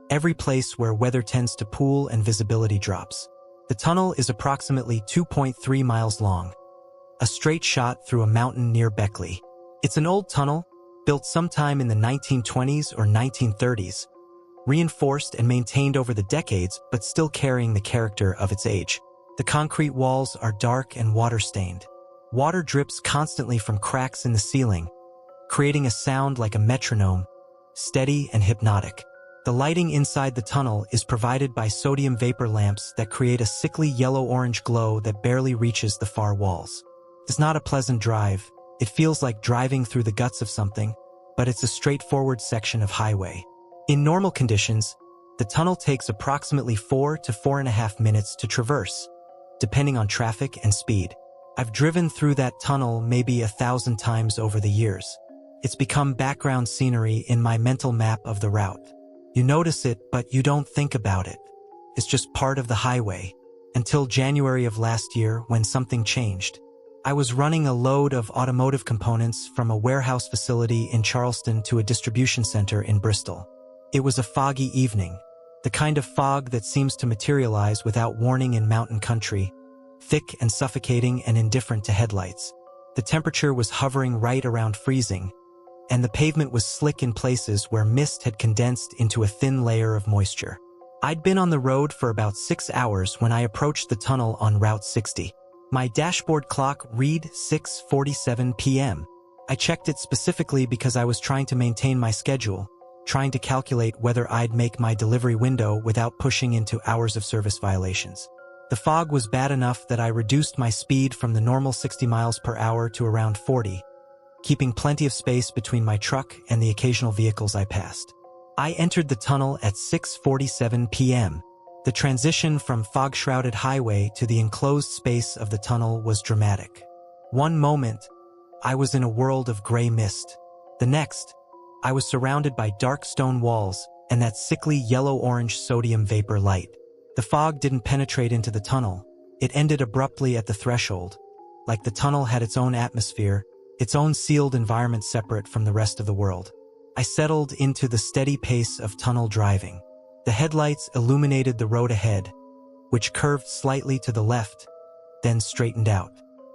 Speaker 1: every place where weather tends to pool and visibility drops. The tunnel is approximately 2.3 miles long, a straight shot through a mountain near Beckley. It's an old tunnel, built sometime in the 1920s or 1930s, reinforced and maintained over the decades, but still carrying the character of its age. The concrete walls are dark and water-stained. Water drips constantly from cracks in the ceiling, creating a sound like a metronome, steady and hypnotic. The lighting inside the tunnel is provided by sodium vapor lamps that create a sickly yellow-orange glow that barely reaches the far walls. It's not a pleasant drive. It feels like driving through the guts of something, but it's a straightforward section of highway. In normal conditions, the tunnel takes approximately 4 to 4.5 minutes to traverse, depending on traffic and speed. I've driven through that tunnel maybe 1,000 times over the years. It's become background scenery in my mental map of the route. You notice it, but you don't think about it. It's just part of the highway, until January of last year when something changed. I was running a load of automotive components from a warehouse facility in Charleston to a distribution center in Bristol. It was a foggy evening, the kind of fog that seems to materialize without warning in mountain country, thick and suffocating and indifferent to headlights. The temperature was hovering right around freezing, and the pavement was slick in places where mist had condensed into a thin layer of moisture. I'd been on the road for about 6 hours when I approached the tunnel on Route 60. My dashboard clock read 6:47 p.m. I checked it specifically because I was trying to maintain my schedule, trying to calculate whether I'd make my delivery window without pushing into hours of service violations. The fog was bad enough that I reduced my speed from the normal 60 miles per hour to around 40, keeping plenty of space between my truck and the occasional vehicles I passed. I entered the tunnel at 6:47 p.m. The transition from fog-shrouded highway to the enclosed space of the tunnel was dramatic. One moment, I was in a world of gray mist. The next, I was surrounded by dark stone walls and that sickly yellow-orange sodium vapor light. The fog didn't penetrate into the tunnel. It ended abruptly at the threshold, like the tunnel had its own atmosphere, its own sealed environment separate from the rest of the world. I settled into the steady pace of tunnel driving. The headlights illuminated the road ahead, which curved slightly to the left, then straightened out.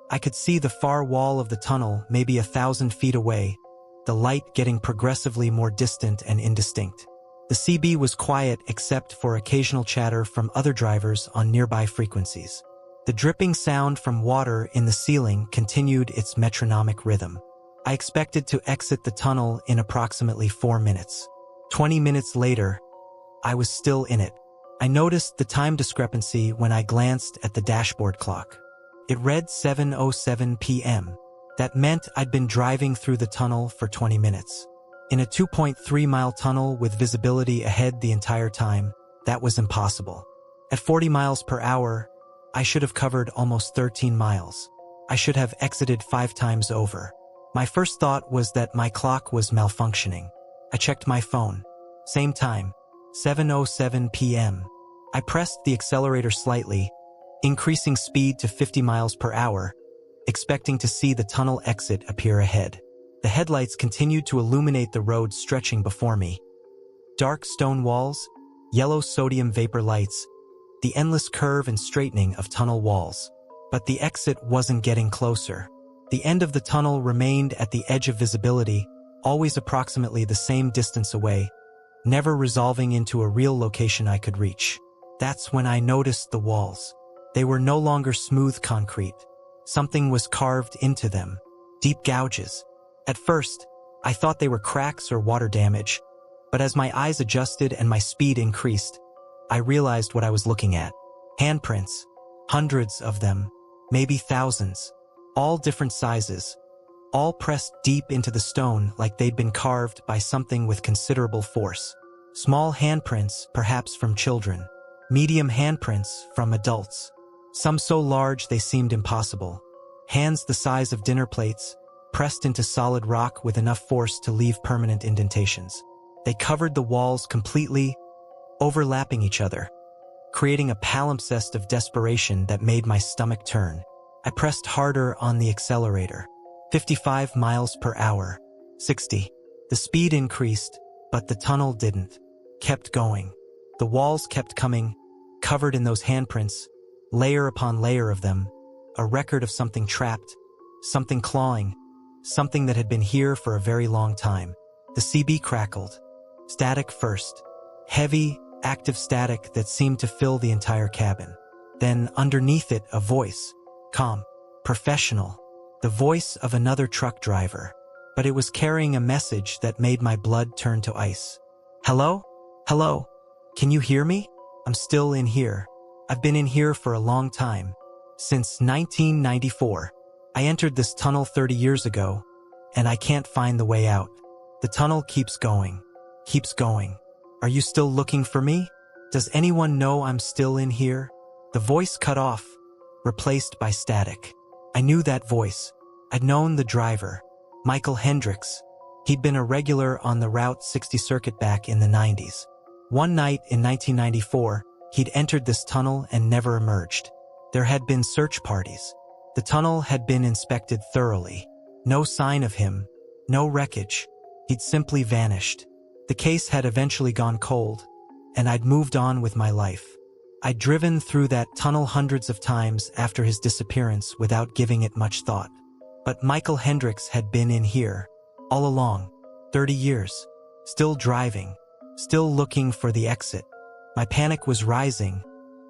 Speaker 1: I could see the far wall of the tunnel maybe 1,000 feet away, the light getting progressively more distant and indistinct. The CB was quiet except for occasional chatter from other drivers on nearby frequencies. The dripping sound from water in the ceiling continued its metronomic rhythm. I expected to exit the tunnel in approximately 4 minutes. 20 minutes later, I was still in it. I noticed the time discrepancy when I glanced at the dashboard clock. It read 7:07 p.m. That meant I'd been driving through the tunnel for 20 minutes. In a 2.3-mile tunnel with visibility ahead the entire time, that was impossible. At 40 miles per hour, I should have covered almost 13 miles. I should have exited 5 times over. My first thought was that my clock was malfunctioning. I checked my phone. Same time. 7:07 p.m. I pressed the accelerator slightly, increasing speed to 50 miles per hour, expecting to see the tunnel exit appear ahead. The headlights continued to illuminate the road stretching before me. Dark stone walls, yellow sodium vapor lights, the endless curve and straightening of tunnel walls. But the exit wasn't getting closer. The end of the tunnel remained at the edge of visibility, always approximately the same distance away, never resolving into a real location I could reach. That's when I noticed the walls. They were no longer smooth concrete. Something was carved into them. Deep gouges. At first, I thought they were cracks or water damage, but as my eyes adjusted and my speed increased, I realized what I was looking at. Handprints. Hundreds of them. Maybe thousands. All different sizes. All pressed deep into the stone like they'd been carved by something with considerable force. Small handprints, perhaps from children. Medium handprints from adults. Some so large they seemed impossible. Hands the size of dinner plates, pressed into solid rock with enough force to leave permanent indentations. They covered the walls completely, overlapping each other, creating a palimpsest of desperation that made my stomach turn. I pressed harder on the accelerator. 55 miles per hour. 60. The speed increased, but the tunnel didn't. Kept going. The walls kept coming, covered in those handprints, layer upon layer of them, a record of something trapped, something clawing, something that had been here for a very long time. The CB crackled. Static first. Heavy, active static that seemed to fill the entire cabin. Then, underneath it, a voice. Calm. Professional. The voice of another truck driver. But it was carrying a message that made my blood turn to ice. Hello? Hello? Can you hear me? I'm still in here. I've been in here for a long time. Since 1994. I entered this tunnel 30 years ago, and I can't find the way out. The tunnel keeps going. Keeps going. Are you still looking for me? Does anyone know I'm still in here? The voice cut off, replaced by static. I knew that voice. I'd known the driver, Michael Hendricks. He'd been a regular on the Route 60 circuit back in the 90s. One night in 1994, he'd entered this tunnel and never emerged. There had been search parties. The tunnel had been inspected thoroughly. No sign of him, no wreckage. He'd simply vanished. The case had eventually gone cold, and I'd moved on with my life. I'd driven through that tunnel hundreds of times after his disappearance without giving it much thought. But Michael Hendricks had been in here, all along, 30 years, still driving, still looking for the exit. My panic was rising,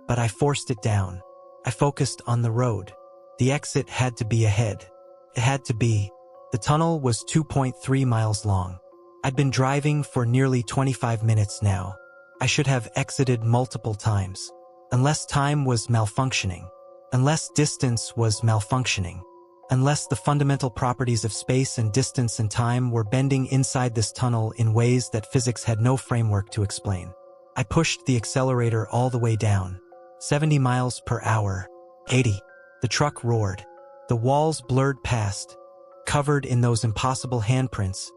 Speaker 1: but I forced it down. I focused on the road. The exit had to be ahead. It had to be. The tunnel was 2.3 miles long. I'd been driving for nearly 25 minutes now. I should have exited multiple times. Unless time was malfunctioning. Unless distance was malfunctioning. Unless the fundamental properties of space and distance and time were bending inside this tunnel in ways that physics had no framework to explain. I pushed the accelerator all the way down. 70 miles per hour. 80. The truck roared. The walls blurred past, covered in those impossible handprints,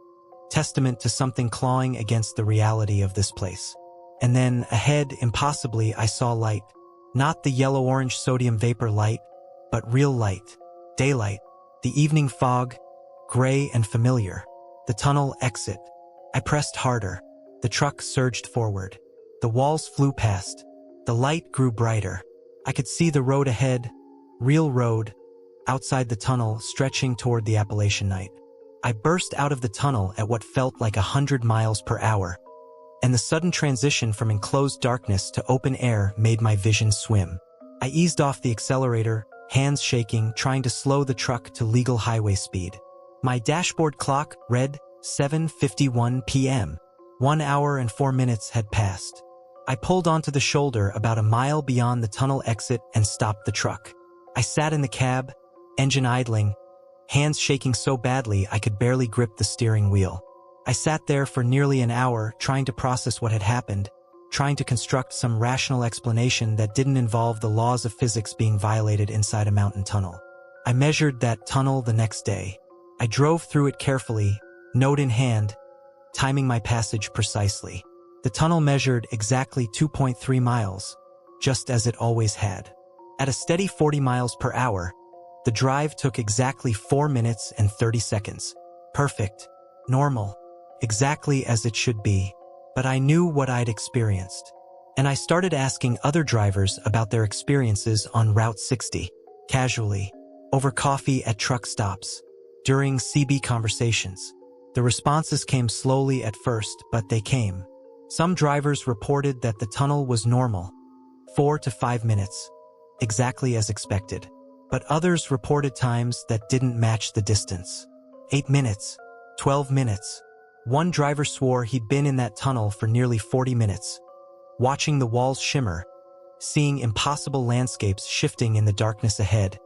Speaker 1: testament to something clawing against the reality of this place. And then, ahead, impossibly, I saw light. Not the yellow-orange sodium vapor light, but real light. Daylight. The evening fog, gray and familiar. The tunnel exit. I pressed harder. The truck surged forward. The walls flew past. The light grew brighter. I could see the road ahead, real road, outside the tunnel stretching toward the Appalachian night. I burst out of the tunnel at what felt like 100 miles per hour, and the sudden transition from enclosed darkness to open air made my vision swim. I eased off the accelerator, hands shaking, trying to slow the truck to legal highway speed. My dashboard clock read 7:51 p.m. 1 hour and 4 minutes had passed. I pulled onto the shoulder about a mile beyond the tunnel exit and stopped the truck. I sat in the cab, engine idling, hands shaking so badly I could barely grip the steering wheel. I sat there for nearly an hour trying to process what had happened, trying to construct some rational explanation that didn't involve the laws of physics being violated inside a mountain tunnel. I measured that tunnel the next day. I drove through it carefully, note in hand, timing my passage precisely. The tunnel measured exactly 2.3 miles, just as it always had. At a steady 40 miles per hour, the drive took exactly 4 minutes and 30 seconds. Perfect. Normal. Exactly as it should be. But I knew what I'd experienced. And I started asking other drivers about their experiences on Route 60, casually, over coffee at truck stops, during CB conversations. The responses came slowly at first, but they came. Some drivers reported that the tunnel was normal, 4 to 5 minutes, exactly as expected. But others reported times that didn't match the distance. 8 minutes, 12 minutes. One driver swore he'd been in that tunnel for nearly 40 minutes, watching the walls shimmer, seeing impossible landscapes shifting in the darkness ahead,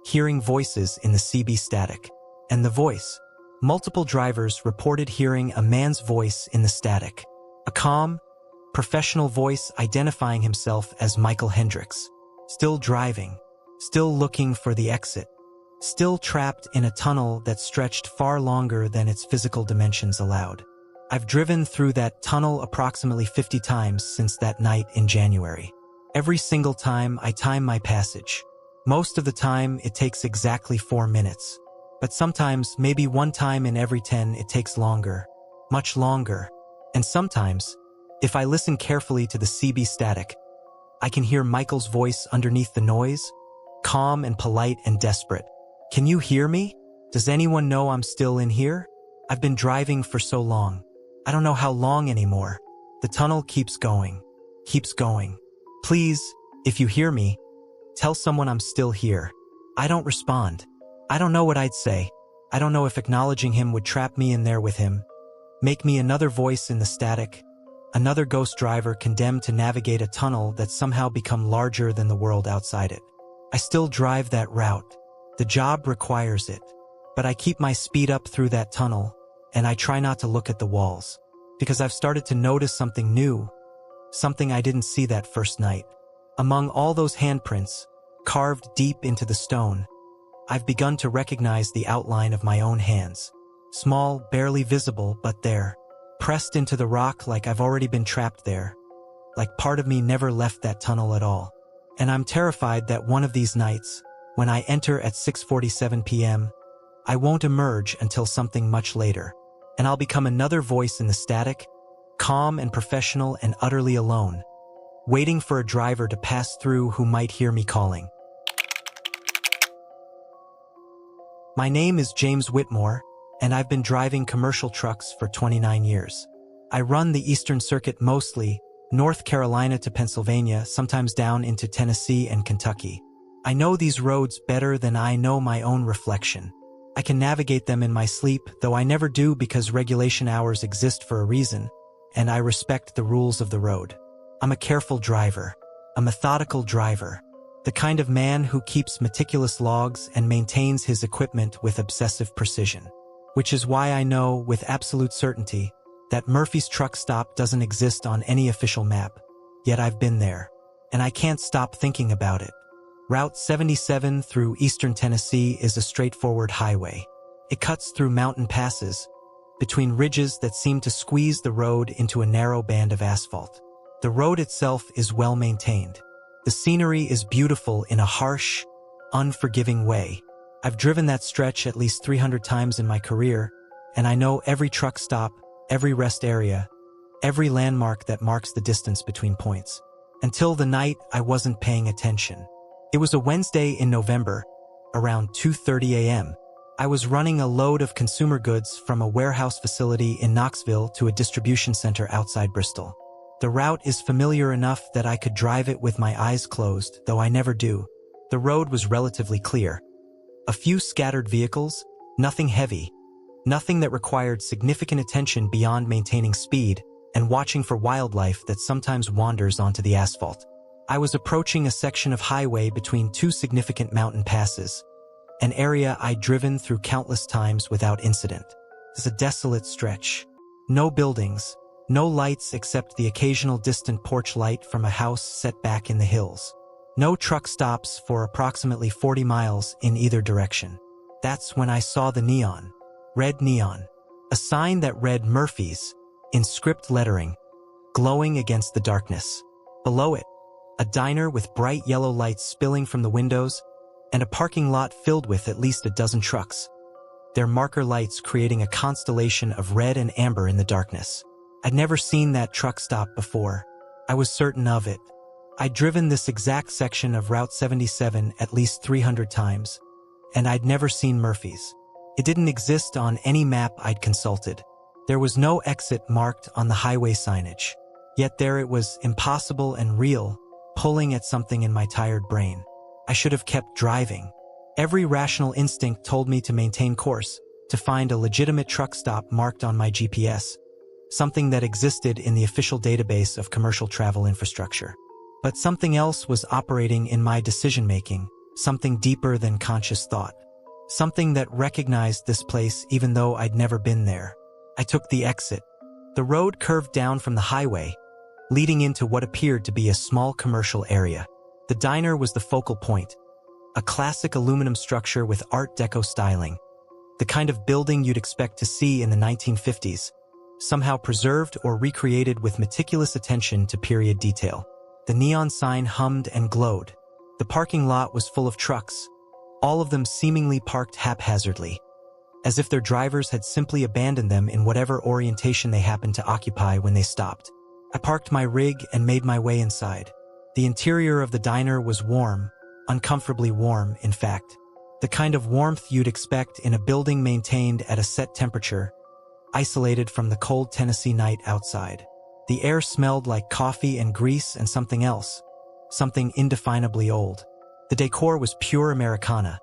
Speaker 1: hearing voices in the CB static. And the voice. Multiple drivers reported hearing a man's voice in the static. A calm, professional voice identifying himself as Michael Hendricks. Still driving. Still looking for the exit. Still trapped in a tunnel that stretched far longer than its physical dimensions allowed. I've driven through that tunnel approximately 50 times since that night in January. Every single time I time my passage. Most of the time it takes exactly 4 minutes. But sometimes, maybe one time in every 10, it takes longer. Much longer. And sometimes, if I listen carefully to the CB static, I can hear Michael's voice underneath the noise, calm and polite and desperate. Can you hear me? Does anyone know I'm still in here? I've been driving for so long. I don't know how long anymore. The tunnel keeps going. Keeps going. Please, if you hear me, tell someone I'm still here. I don't respond. I don't know what I'd say. I don't know if acknowledging him would trap me in there with him, make me another voice in the static, another ghost driver condemned to navigate a tunnel that's somehow become larger than the world outside it. I still drive that route. The job requires it. But I keep my speed up through that tunnel, and I try not to look at the walls, because I've started to notice something new, something I didn't see that first night. Among all those handprints, carved deep into the stone, I've begun to recognize the outline of my own hands. Small, barely visible, but there. Pressed into the rock like I've already been trapped there. Like part of me never left that tunnel at all. And I'm terrified that one of these nights, when I enter at 6:47 p.m., I won't emerge until something much later. And I'll become another voice in the static, calm and professional and utterly alone, waiting for a driver to pass through who might hear me calling. My name is James Whitmore, and I've been driving commercial trucks for 29 years. I run the Eastern Circuit mostly, North Carolina to Pennsylvania, sometimes down into Tennessee and Kentucky. I know these roads better than I know my own reflection. I can navigate them in my sleep, though I never do because regulation hours exist for a reason, and I respect the rules of the road. I'm a careful driver, a methodical driver. The kind of man who keeps meticulous logs and maintains his equipment with obsessive precision. Which is why I know with absolute certainty that Murphy's truck stop doesn't exist on any official map. Yet I've been there, and I can't stop thinking about it. Route 77 through eastern Tennessee is a straightforward highway. It cuts through mountain passes, between ridges that seem to squeeze the road into a narrow band of asphalt. The road itself is well maintained. The scenery is beautiful in a harsh, unforgiving way. I've driven that stretch at least 300 times in my career, and I know every truck stop, every rest area, every landmark that marks the distance between points. Until the night I wasn't paying attention. It was a Wednesday in November, around 2:30 a.m. I was running a load of consumer goods from a warehouse facility in Knoxville to a distribution center outside Bristol. The route is familiar enough that I could drive it with my eyes closed, though I never do. The road was relatively clear. A few scattered vehicles, nothing heavy, nothing that required significant attention beyond maintaining speed and watching for wildlife that sometimes wanders onto the asphalt. I was approaching a section of highway between two significant mountain passes, an area I'd driven through countless times without incident. It's a desolate stretch. No buildings. No lights except the occasional distant porch light from a house set back in the hills. No truck stops for approximately 40 miles in either direction. That's when I saw the neon. Red neon. A sign that read Murphy's, in script lettering, glowing against the darkness. Below it, a diner with bright yellow lights spilling from the windows, and a parking lot filled with at least a dozen trucks. their marker lights creating a constellation of red and amber in the darkness. I'd never seen that truck stop before. I was certain of it. I'd driven this exact section of Route 77 at least 300 times, and I'd never seen Murphy's. It didn't exist on any map I'd consulted. There was no exit marked on the highway signage. Yet there it was, impossible and real, pulling at something in my tired brain. I should have kept driving. Every rational instinct told me to maintain course, to find a legitimate truck stop marked on my GPS, something that existed in the official database of commercial travel infrastructure. But something else was operating in my decision-making, something deeper than conscious thought. Something that recognized this place even though I'd never been there. I took the exit. The road curved down from the highway, leading into what appeared to be a small commercial area. The diner was the focal point, a classic aluminum structure with Art Deco styling, the kind of building you'd expect to see in the 1950s, somehow preserved or recreated with meticulous attention to period detail. The neon sign hummed and glowed. The parking lot was full of trucks, all of them seemingly parked haphazardly, as if their drivers had simply abandoned them in whatever orientation they happened to occupy when they stopped. I parked my rig and made my way inside. The interior of the diner was warm, uncomfortably warm, in fact. The kind of warmth you'd expect in a building maintained at a set temperature, isolated from the cold Tennessee night outside. The air smelled like coffee and grease and something else, something indefinably old. The decor was pure Americana.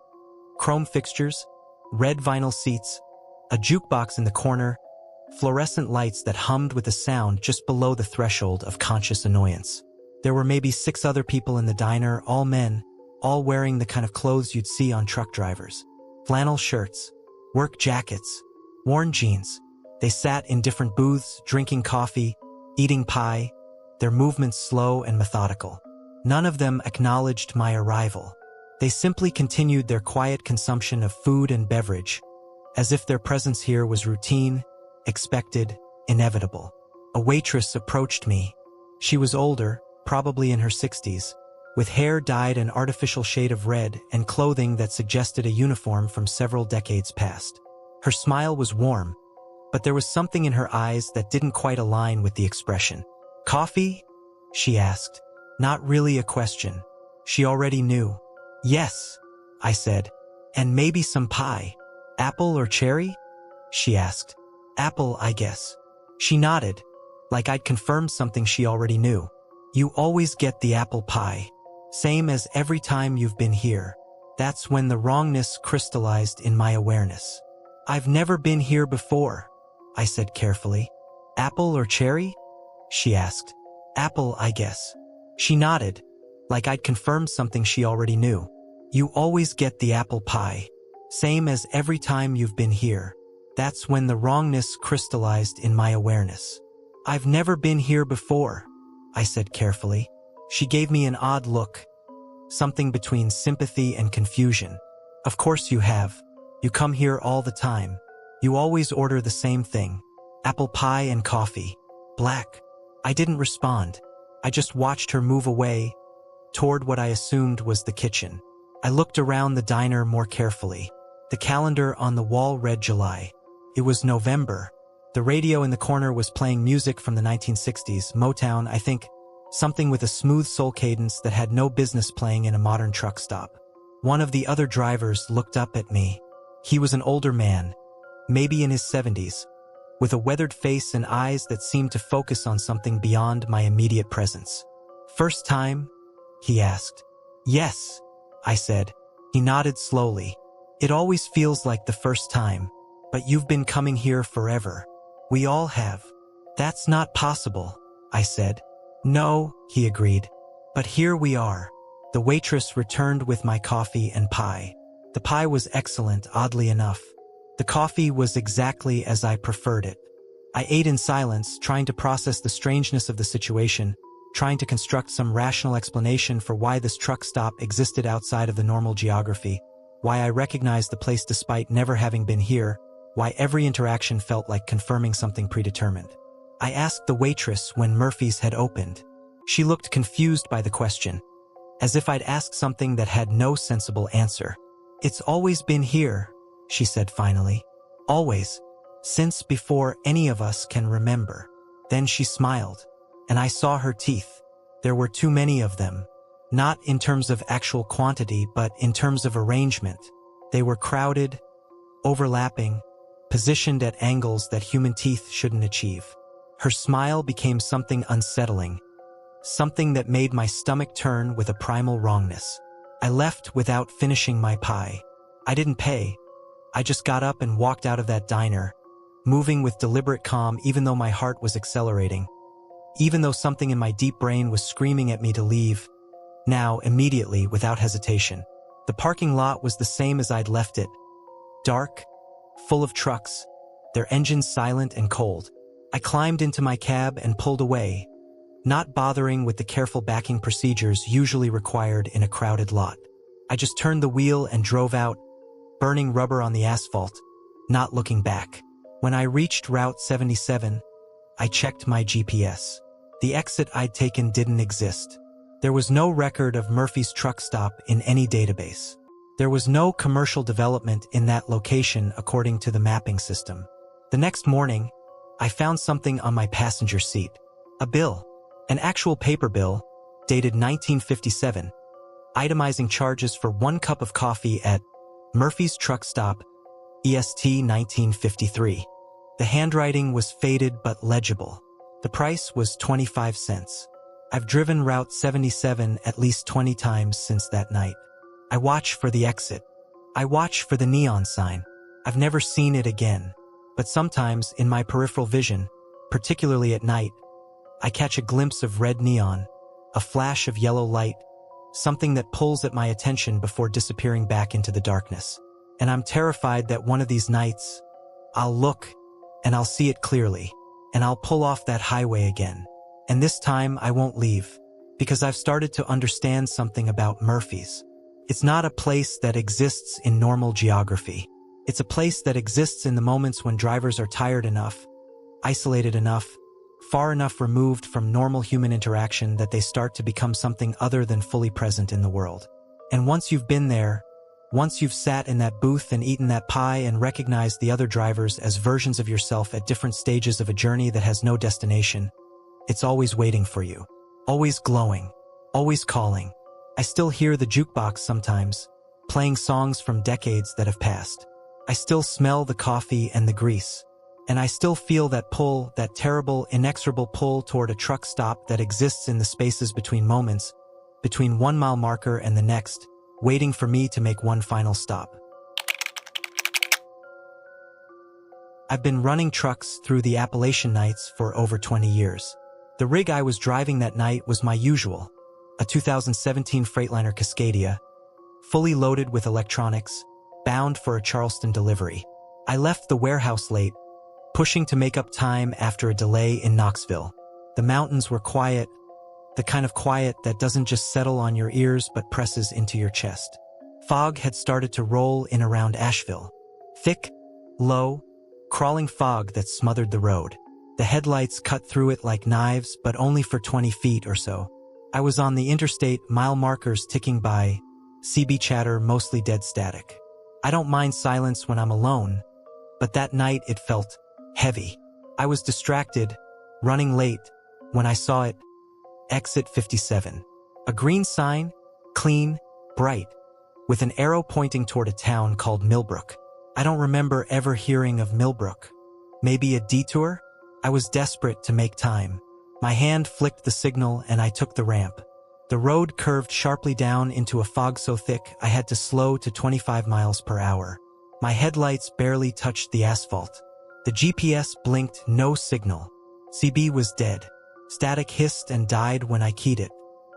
Speaker 1: Chrome fixtures, red vinyl seats, a jukebox in the corner, fluorescent lights that hummed with a sound just below the threshold of conscious annoyance. There were maybe 6 other people in the diner, all men, all wearing the kind of clothes you'd see on truck drivers. Flannel shirts, work jackets, worn jeans. They sat in different booths, drinking coffee, eating pie, their movements slow and methodical. None of them acknowledged my arrival. They simply continued their quiet consumption of food and beverage, as if their presence here was routine, expected, inevitable. A waitress approached me. She was older, probably in her 60s, with hair dyed an artificial shade of red and clothing that suggested a uniform from several decades past. Her smile was warm, but there was something in her eyes that didn't quite align with the expression. "Coffee?" she asked. Not really a question. She already knew. "Yes," I said. "And maybe some pie. Apple or cherry?" she asked. "Apple, I guess." She nodded, like I'd confirmed something she already knew. "You always get the apple pie. Same as every time you've been here." That's when the wrongness crystallized in my awareness. "I've never been here before," I said carefully. "Apple or cherry?" she asked. "Apple, I guess." She nodded, like I'd confirmed something she already knew. "You always get the apple pie. Same as every time you've been here." That's when the wrongness crystallized in my awareness. "I've never been here before," I said carefully. She gave me an odd look, something between sympathy and confusion. "Of course you have. You come here all the time. You always order the same thing. Apple pie and coffee. Black." I didn't respond. I just watched her move away, toward what I assumed was the kitchen. I looked around the diner more carefully. The calendar on the wall read July. It was November. The radio in the corner was playing music from the 1960s, Motown, I think, something with a smooth soul cadence that had no business playing in a modern truck stop. One of the other drivers looked up at me. He was an older man, maybe in his 70s, with a weathered face and eyes that seemed to focus on something beyond my immediate presence. "First time?" he asked. "Yes," I said. He nodded slowly. "It always feels like the first time, but you've been coming here forever. We all have." "That's not possible," I said. "No," he agreed. "But here we are." The waitress returned with my coffee and pie. The pie was excellent, oddly enough. The coffee was exactly as I preferred it. I ate in silence, trying to process the strangeness of the situation, trying to construct some rational explanation for why this truck stop existed outside of the normal geography, why I recognized the place despite never having been here, why every interaction felt like confirming something predetermined. I asked the waitress when Murphy's had opened. She looked confused by the question, as if I'd asked something that had no sensible answer. "It's always been here," she said finally. Always. Since before any of us can remember. Then she smiled, and I saw her teeth. There were too many of them. Not in terms of actual quantity, but in terms of arrangement. They were crowded, overlapping, positioned at angles that human teeth shouldn't achieve. Her smile became something unsettling, something that made my stomach turn with a primal wrongness. I left without finishing my pie. I didn't pay. I just got up and walked out of that diner, moving with deliberate calm even though my heart was accelerating. Even though something in my deep brain was screaming at me to leave. Now, immediately, without hesitation. The parking lot was the same as I'd left it. Dark, full of trucks, their engines silent and cold. I climbed into my cab and pulled away, not bothering with the careful backing procedures usually required in a crowded lot. I just turned the wheel and drove out, burning rubber on the asphalt, not looking back. When I reached Route 77, I checked my GPS. The exit I'd taken didn't exist. There was no record of Murphy's truck stop in any database. There was no commercial development in that location according to the mapping system. The next morning, I found something on my passenger seat. A bill. An actual paper bill, dated 1957, itemizing charges for 1 cup of coffee at Murphy's Truck Stop, EST 1953. The handwriting was faded but legible. The price was 25 cents. I've driven Route 77 at least 20 times since that night. I watch for the exit. I watch for the neon sign. I've never seen it again. But sometimes, in my peripheral vision, particularly at night, I catch a glimpse of red neon, a flash of yellow light, something that pulls at my attention before disappearing back into the darkness. And I'm terrified that one of these nights, I'll look, and I'll see it clearly, and I'll pull off that highway again. And this time I won't leave, because I've started to understand something about Murphy's. It's not a place that exists in normal geography. It's a place that exists in the moments when drivers are tired enough, isolated enough, far enough removed from normal human interaction that they start to become something other than fully present in the world. And once you've been there, once you've sat in that booth and eaten that pie and recognized the other drivers as versions of yourself at different stages of a journey that has no destination, it's always waiting for you, always glowing, always calling. I still hear the jukebox sometimes, playing songs from decades that have passed. I still smell the coffee and the grease. And I still feel that pull, that terrible, inexorable pull toward a truck stop that exists in the spaces between moments, between 1 mile marker and the next, waiting for me to make one final stop. I've been running trucks through the Appalachian nights for over 20 years. The rig I was driving that night was my usual, a 2017 Freightliner Cascadia, fully loaded with electronics, bound for a Charleston delivery. I left the warehouse late, pushing to make up time after a delay in Knoxville. The mountains were quiet, the kind of quiet that doesn't just settle on your ears but presses into your chest. Fog had started to roll in around Asheville. Thick, low, crawling fog that smothered the road. The headlights cut through it like knives, but only for 20 feet or so. I was on the interstate, mile markers ticking by, CB chatter mostly dead static. I don't mind silence when I'm alone, but that night it felt heavy. I was distracted, running late, when I saw it. Exit 57. A green sign, clean, bright, with an arrow pointing toward a town called Millbrook. I don't remember ever hearing of Millbrook. Maybe a detour? I was desperate to make time. My hand flicked the signal and I took the ramp. The road curved sharply down into a fog so thick I had to slow to 25 miles per hour. My headlights barely touched the asphalt. The GPS blinked, no signal. CB was dead. Static hissed and died when I keyed it.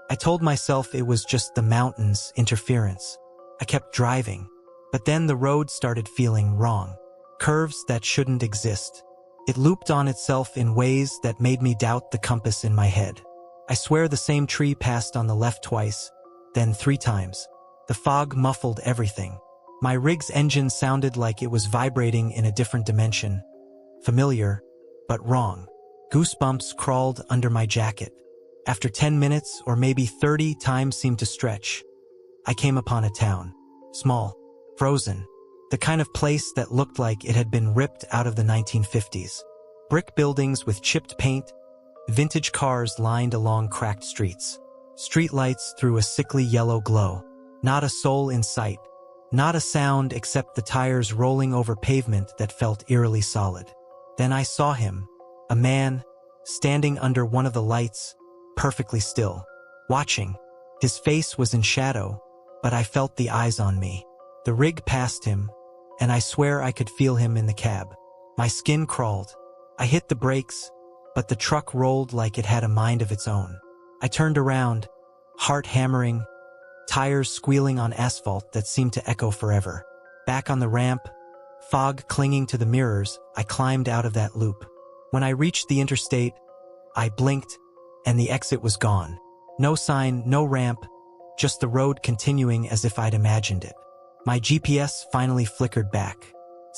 Speaker 1: I told myself it was just the mountains' interference. I kept driving. But then the road started feeling wrong. Curves that shouldn't exist. It looped on itself in ways that made me doubt the compass in my head. I swear the same tree passed on the left twice, then 3 times. The fog muffled everything. My rig's engine sounded like it was vibrating in a different dimension. Familiar, but wrong. Goosebumps crawled under my jacket. After 10 minutes, or maybe 30, time seemed to stretch. I came upon a town. Small, frozen, The kind of place that looked like it had been ripped out of the 1950s. Brick buildings with chipped paint, vintage cars lined along cracked streets. Streetlights threw a sickly yellow glow. Not a soul in sight. Not a sound except the tires rolling over pavement that felt eerily solid. Then I saw him, a man, standing under one of the lights, perfectly still, watching. His face was in shadow, but I felt the eyes on me. The rig passed him, and I swear I could feel him in the cab. My skin crawled. I hit the brakes, but the truck rolled like it had a mind of its own. I turned around, heart hammering, tires squealing on asphalt that seemed to echo forever. Back on the ramp, fog clinging to the mirrors, I climbed out of that loop. When I reached the interstate, I blinked, and the exit was gone. No sign, no ramp, just the road continuing as if I'd imagined it. My GPS finally flickered back.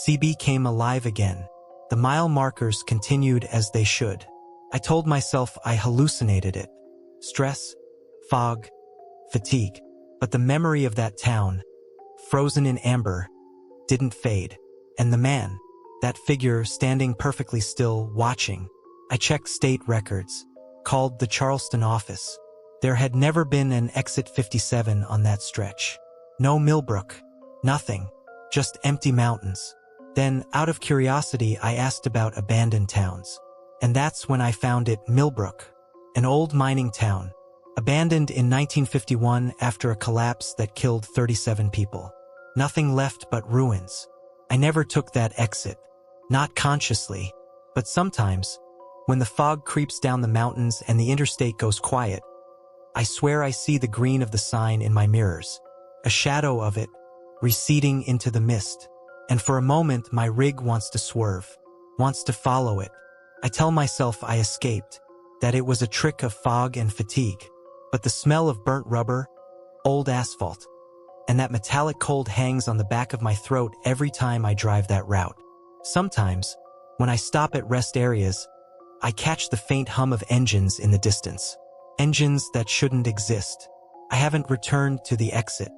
Speaker 1: CB came alive again. The mile markers continued as they should. I told myself I hallucinated it. Stress, fog, fatigue. But the memory of that town, frozen in amber, didn't fade. And the man, that figure standing perfectly still, watching. I checked state records, called the Charleston office. There had never been an exit 57 on that stretch. No Millbrook, nothing, just empty mountains. Then, out of curiosity, I asked about abandoned towns. And that's when I found it, Millbrook, an old mining town, abandoned in 1951 after a collapse that killed 37 people. Nothing left but ruins. I never took that exit, not consciously, but sometimes, when the fog creeps down the mountains and the interstate goes quiet, I swear I see the green of the sign in my mirrors, a shadow of it, receding into the mist. And for a moment, my rig wants to swerve, wants to follow it. I tell myself I escaped, that it was a trick of fog and fatigue. But the smell of burnt rubber, old asphalt, and that metallic cold hangs on the back of my throat every time I drive that route. Sometimes, when I stop at rest areas, I catch the faint hum of engines in the distance. Engines that shouldn't exist. I haven't returned to the exit.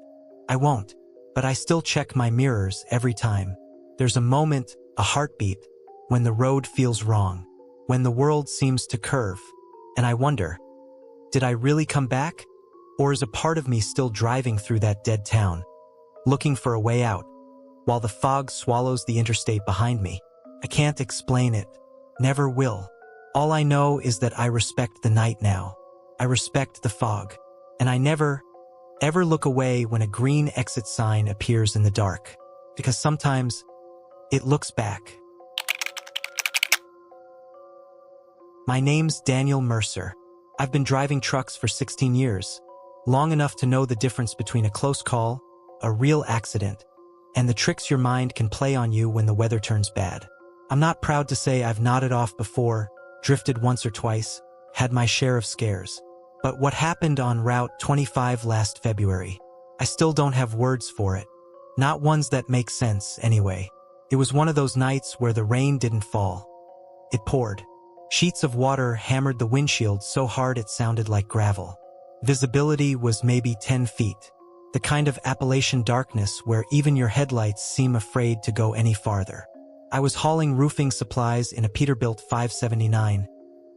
Speaker 1: I won't, but I still check my mirrors every time. There's a moment, a heartbeat, when the road feels wrong, when the world seems to curve, and I wonder, did I really come back? Or is a part of me still driving through that dead town, looking for a way out, while the fog swallows the interstate behind me? I can't explain it. Never will. All I know is that I respect the night now. I respect the fog. And I never, ever look away when a green exit sign appears in the dark. Because sometimes, it looks back. My name's Daniel Mercer. I've been driving trucks for 16 years, long enough to know the difference between a close call, a real accident, and the tricks your mind can play on you when the weather turns bad. I'm not proud to say I've nodded off before, drifted once or twice, had my share of scares. But what happened on Route 25 last February, I still don't have words for it. Not ones that make sense, anyway. It was one of those nights where the rain didn't fall. It poured. Sheets of water hammered the windshield so hard it sounded like gravel. Visibility was maybe 10 feet. The kind of Appalachian darkness where even your headlights seem afraid to go any farther. I was hauling roofing supplies in a Peterbilt 579,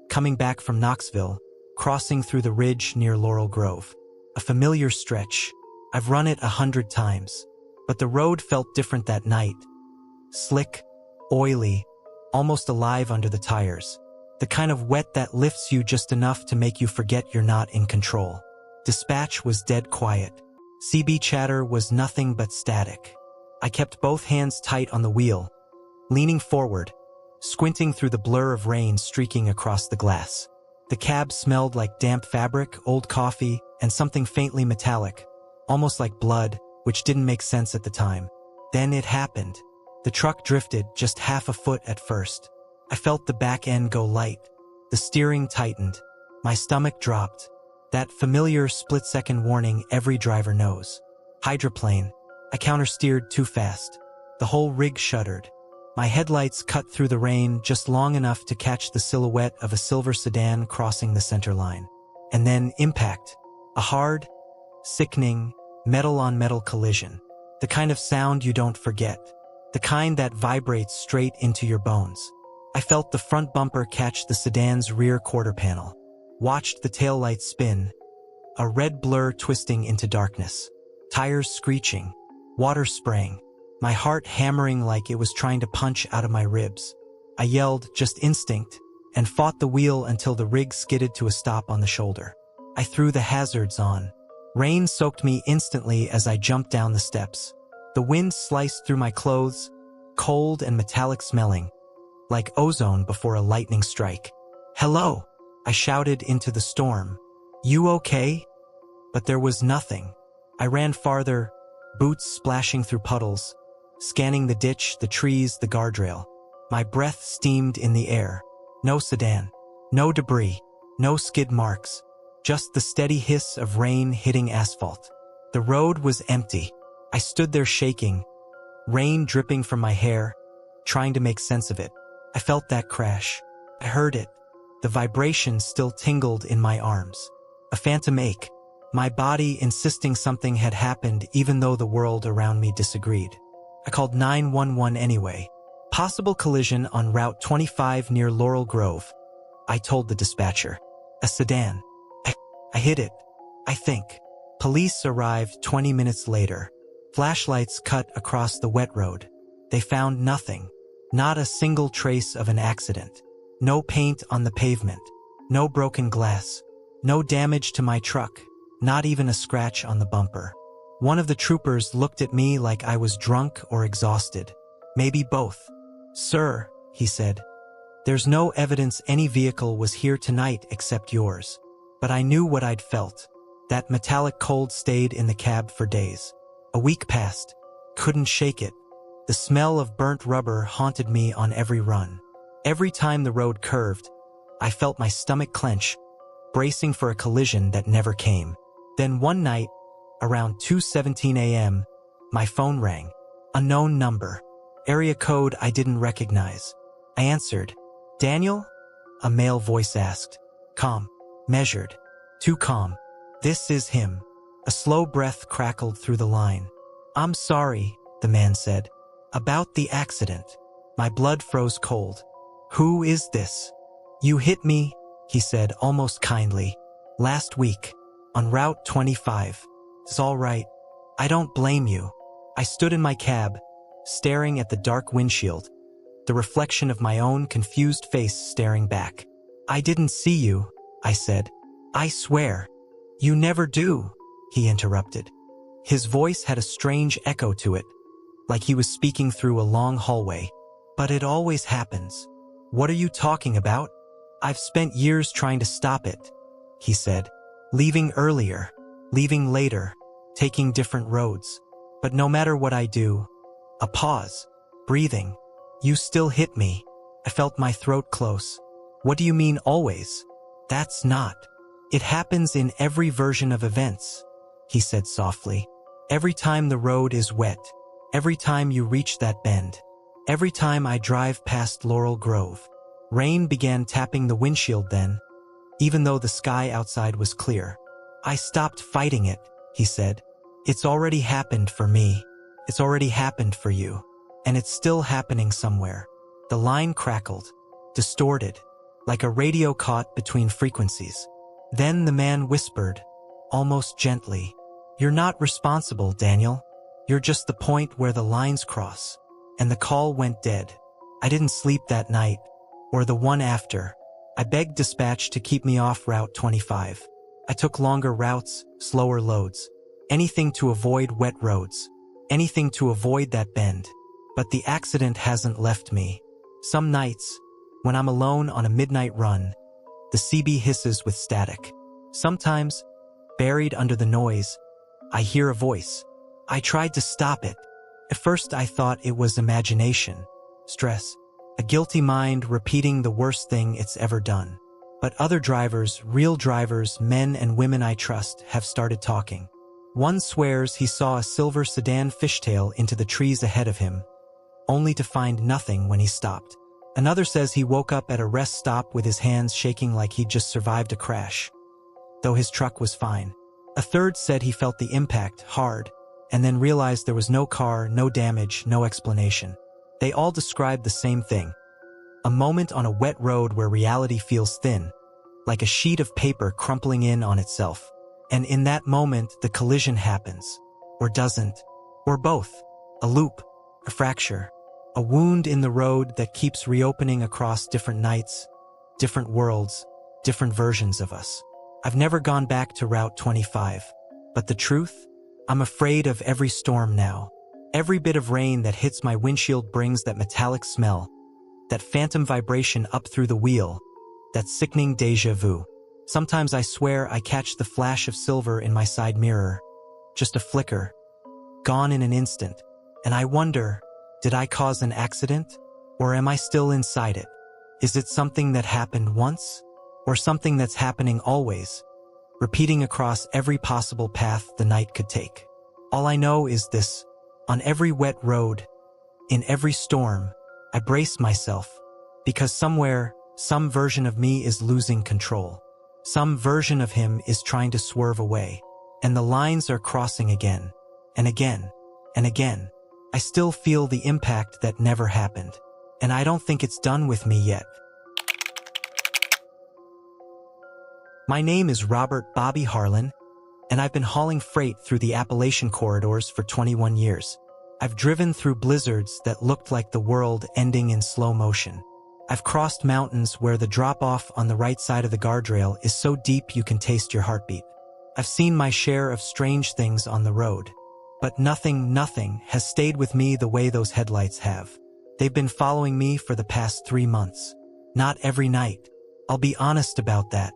Speaker 1: coming back from Knoxville, crossing through the ridge near Laurel Grove. A familiar stretch. I've run it 100 times. But the road felt different that night. Slick, oily, almost alive under the tires. The kind of wet that lifts you just enough to make you forget you're not in control. Dispatch was dead quiet. CB chatter was nothing but static. I kept both hands tight on the wheel, leaning forward, squinting through the blur of rain streaking across the glass. The cab smelled like damp fabric, old coffee, and something faintly metallic, almost like blood, which didn't make sense at the time. Then it happened. The truck drifted just half a foot at first. I felt the back end go light. The steering tightened. My stomach dropped. That familiar split-second warning every driver knows. Hydroplane. I countersteered too fast. The whole rig shuddered. My headlights cut through the rain just long enough to catch the silhouette of a silver sedan crossing the center line. And then impact. A hard, sickening, metal-on-metal collision. The kind of sound you don't forget. The kind that vibrates straight into your bones. I felt the front bumper catch the sedan's rear quarter panel. Watched the taillights spin, a red blur twisting into darkness. Tires screeching, water spraying, my heart hammering like it was trying to punch out of my ribs. I yelled, just instinct, and fought the wheel until the rig skidded to a stop on the shoulder. I threw the hazards on. Rain soaked me instantly as I jumped down the steps. The wind sliced through my clothes, cold and metallic smelling, like ozone before a lightning strike. "Hello," I shouted into the storm. "You okay?" But there was nothing. I ran farther, boots splashing through puddles, scanning the ditch, the trees, the guardrail. My breath steamed in the air. No sedan, no debris, no skid marks, just the steady hiss of rain hitting asphalt. The road was empty. I stood there shaking, rain dripping from my hair, trying to make sense of it. I felt that crash. I heard it. The vibration still tingled in my arms. A phantom ache. My body insisting something had happened even though the world around me disagreed. I called 911 anyway. Possible collision on Route 25 near Laurel Grove. I told the dispatcher. A sedan. I hit it, I think. Police arrived 20 minutes later. Flashlights cut across the wet road. They found nothing. Not a single trace of an accident. No paint on the pavement. No broken glass. No damage to my truck. Not even a scratch on the bumper. One of the troopers looked at me like I was drunk or exhausted. Maybe both. "Sir," he said, "there's no evidence any vehicle was here tonight except yours." But I knew what I'd felt. That metallic cold stayed in the cab for days. A week passed. Couldn't shake it. The smell of burnt rubber haunted me on every run. Every time the road curved, I felt my stomach clench, bracing for a collision that never came. Then one night, around 2:17 a.m., my phone rang. Unknown number. Area code I didn't recognize. I answered. "Daniel?" A male voice asked. Calm. Measured. Too calm. "This is him." A slow breath crackled through the line. "I'm sorry," the man said. "About the accident." My blood froze cold. "Who is this?" "You hit me," he said almost kindly. "Last week. On Route 25. It's all right. I don't blame you." I stood in my cab, staring at the dark windshield, the reflection of my own confused face staring back. "I didn't see you," I said. "I swear." "You never do," he interrupted. His voice had a strange echo to it, like he was speaking through a long hallway. "But it always happens." "What are you talking about?" "I've spent years trying to stop it," he said. "Leaving earlier, leaving later, taking different roads. But no matter what I do," a pause, breathing, "you still hit me." I felt my throat close. "What do you mean always?" "That's not. It happens in every version of events," he said softly. "Every time the road is wet. Every time you reach that bend. Every time I drive past Laurel Grove." Rain began tapping the windshield then, even though the sky outside was clear. "I stopped fighting it," he said. "It's already happened for me. It's already happened for you. And it's still happening somewhere." The line crackled, distorted, like a radio caught between frequencies. Then the man whispered, almost gently, "You're not responsible, Daniel. You're just the point where the lines cross." And the call went dead. I didn't sleep that night, or the one after. I begged dispatch to keep me off Route 25. I took longer routes, slower loads. Anything to avoid wet roads. Anything to avoid that bend. But the accident hasn't left me. Some nights, when I'm alone on a midnight run, the CB hisses with static. Sometimes, buried under the noise, I hear a voice. I tried to stop it. At first I thought it was imagination, stress, a guilty mind repeating the worst thing it's ever done. But other drivers, real drivers, men and women I trust, have started talking. One swears he saw a silver sedan fishtail into the trees ahead of him, only to find nothing when he stopped. Another says he woke up at a rest stop with his hands shaking like he'd just survived a crash, though his truck was fine. A third said he felt the impact, hard, and then realized there was no car, no damage, no explanation. They all described the same thing. A moment on a wet road where reality feels thin, like a sheet of paper crumpling in on itself. And in that moment, the collision happens. Or doesn't. Or both. A loop. A fracture. A wound in the road that keeps reopening across different nights, different worlds, different versions of us. I've never gone back to Route 25. But the truth? I'm afraid of every storm now. Every bit of rain that hits my windshield brings that metallic smell, that phantom vibration up through the wheel, that sickening déjà vu. Sometimes I swear I catch the flash of silver in my side mirror. Just a flicker. Gone in an instant. And I wonder, did I cause an accident? Or am I still inside it? Is it something that happened once? Or something that's happening always? Repeating across every possible path the night could take. All I know is this. On every wet road, in every storm, I brace myself. Because somewhere, some version of me is losing control. Some version of him is trying to swerve away. And the lines are crossing again. And again. And again. I still feel the impact that never happened. And I don't think it's done with me yet. My name is Robert Bobby Harlan, and I've been hauling freight through the Appalachian corridors for 21 years. I've driven through blizzards that looked like the world ending in slow motion. I've crossed mountains where the drop-off on the right side of the guardrail is so deep you can taste your heartbeat. I've seen my share of strange things on the road. But nothing has stayed with me the way those headlights have. They've been following me for the past 3 months. Not every night. I'll be honest about that.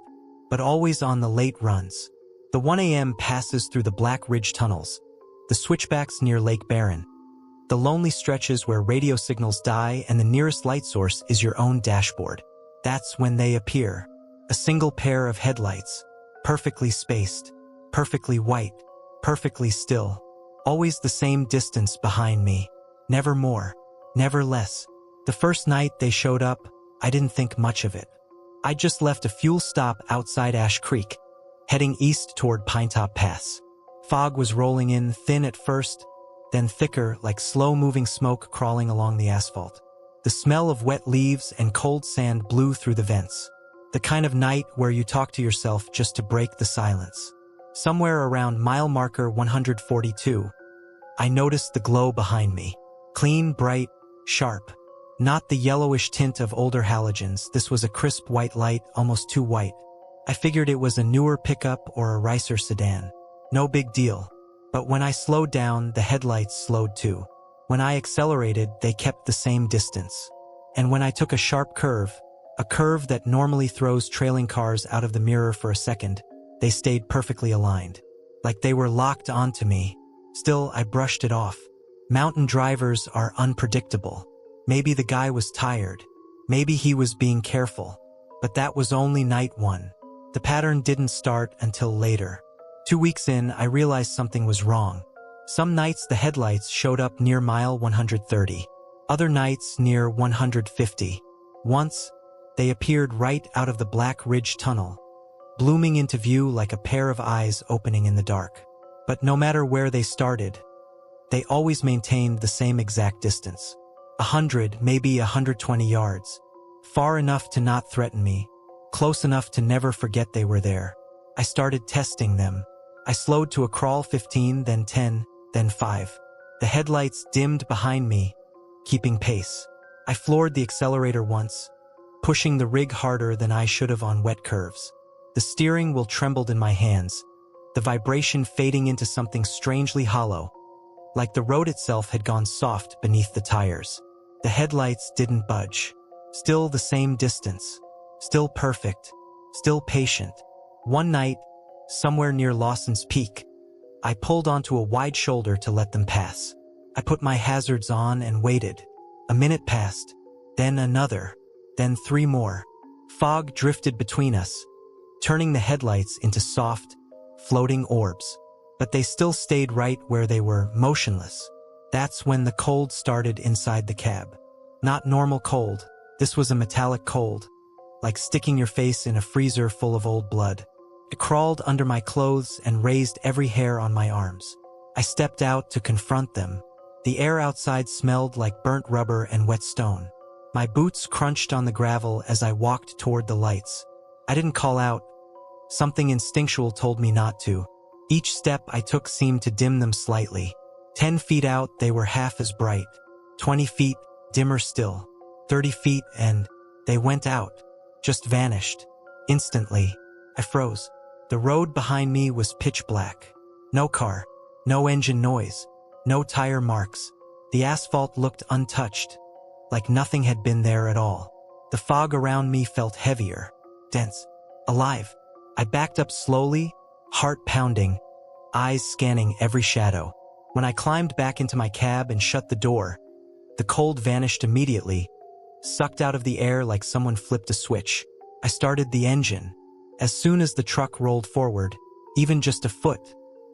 Speaker 1: But always on the late runs. The 1 a.m. passes through the Black Ridge tunnels, the switchbacks near Lake Barron, the lonely stretches where radio signals die and the nearest light source is your own dashboard. That's when they appear. A single pair of headlights, perfectly spaced, perfectly white, perfectly still. Always the same distance behind me. Never more, never less. The first night they showed up, I didn't think much of it. I just left a fuel stop outside Ash Creek, heading east toward Pinetop Pass. Fog was rolling in, thin at first, then thicker, like slow-moving smoke crawling along the asphalt. The smell of wet leaves and cold sand blew through the vents. The kind of night where you talk to yourself just to break the silence. Somewhere around mile marker 142, I noticed the glow behind me. Clean, bright, sharp. Not the yellowish tint of older halogens. This was a crisp white light, almost too white. I figured it was a newer pickup or a Ricer sedan. No big deal. But when I slowed down, the headlights slowed too. When I accelerated, they kept the same distance. And when I took a sharp curve, a curve that normally throws trailing cars out of the mirror for a second, they stayed perfectly aligned. Like they were locked onto me. Still, I brushed it off. Mountain drivers are unpredictable. Maybe the guy was tired. Maybe he was being careful. But that was only night 1. The pattern didn't start until later. 2 weeks in, I realized something was wrong. Some nights the headlights showed up near mile 130. Other nights near 150. Once, they appeared right out of the Black Ridge Tunnel, blooming into view like a pair of eyes opening in the dark. But no matter where they started, they always maintained the same exact distance. 100, maybe 120 yards. Far enough to not threaten me, close enough to never forget they were there. I started testing them. I slowed to a crawl 15, then 10, then 5. The headlights dimmed behind me, keeping pace. I floored the accelerator once, pushing the rig harder than I should have on wet curves. The steering wheel trembled in my hands, the vibration fading into something strangely hollow, like the road itself had gone soft beneath the tires. The headlights didn't budge. Still the same distance. Still perfect. Still patient. One night, somewhere near Lawson's Peak, I pulled onto a wide shoulder to let them pass. I put my hazards on and waited. A minute passed, then another, then 3 more. Fog drifted between us, turning the headlights into soft, floating orbs. But they still stayed right where they were, motionless. That's when the cold started inside the cab. Not normal cold. This was a metallic cold, like sticking your face in a freezer full of old blood. It crawled under my clothes and raised every hair on my arms. I stepped out to confront them. The air outside smelled like burnt rubber and wet stone. My boots crunched on the gravel as I walked toward the lights. I didn't call out. Something instinctual told me not to. Each step I took seemed to dim them slightly. 10 feet out, they were half as bright. 20 feet, dimmer still. 30 feet, and they went out. Just vanished. Instantly, I froze. The road behind me was pitch black. No car. No engine noise. No tire marks. The asphalt looked untouched, like nothing had been there at all. The fog around me felt heavier, dense, alive. I backed up slowly, heart pounding, eyes scanning every shadow. When I climbed back into my cab and shut the door, the cold vanished immediately, sucked out of the air like someone flipped a switch. I started the engine. As soon as the truck rolled forward, even just a foot,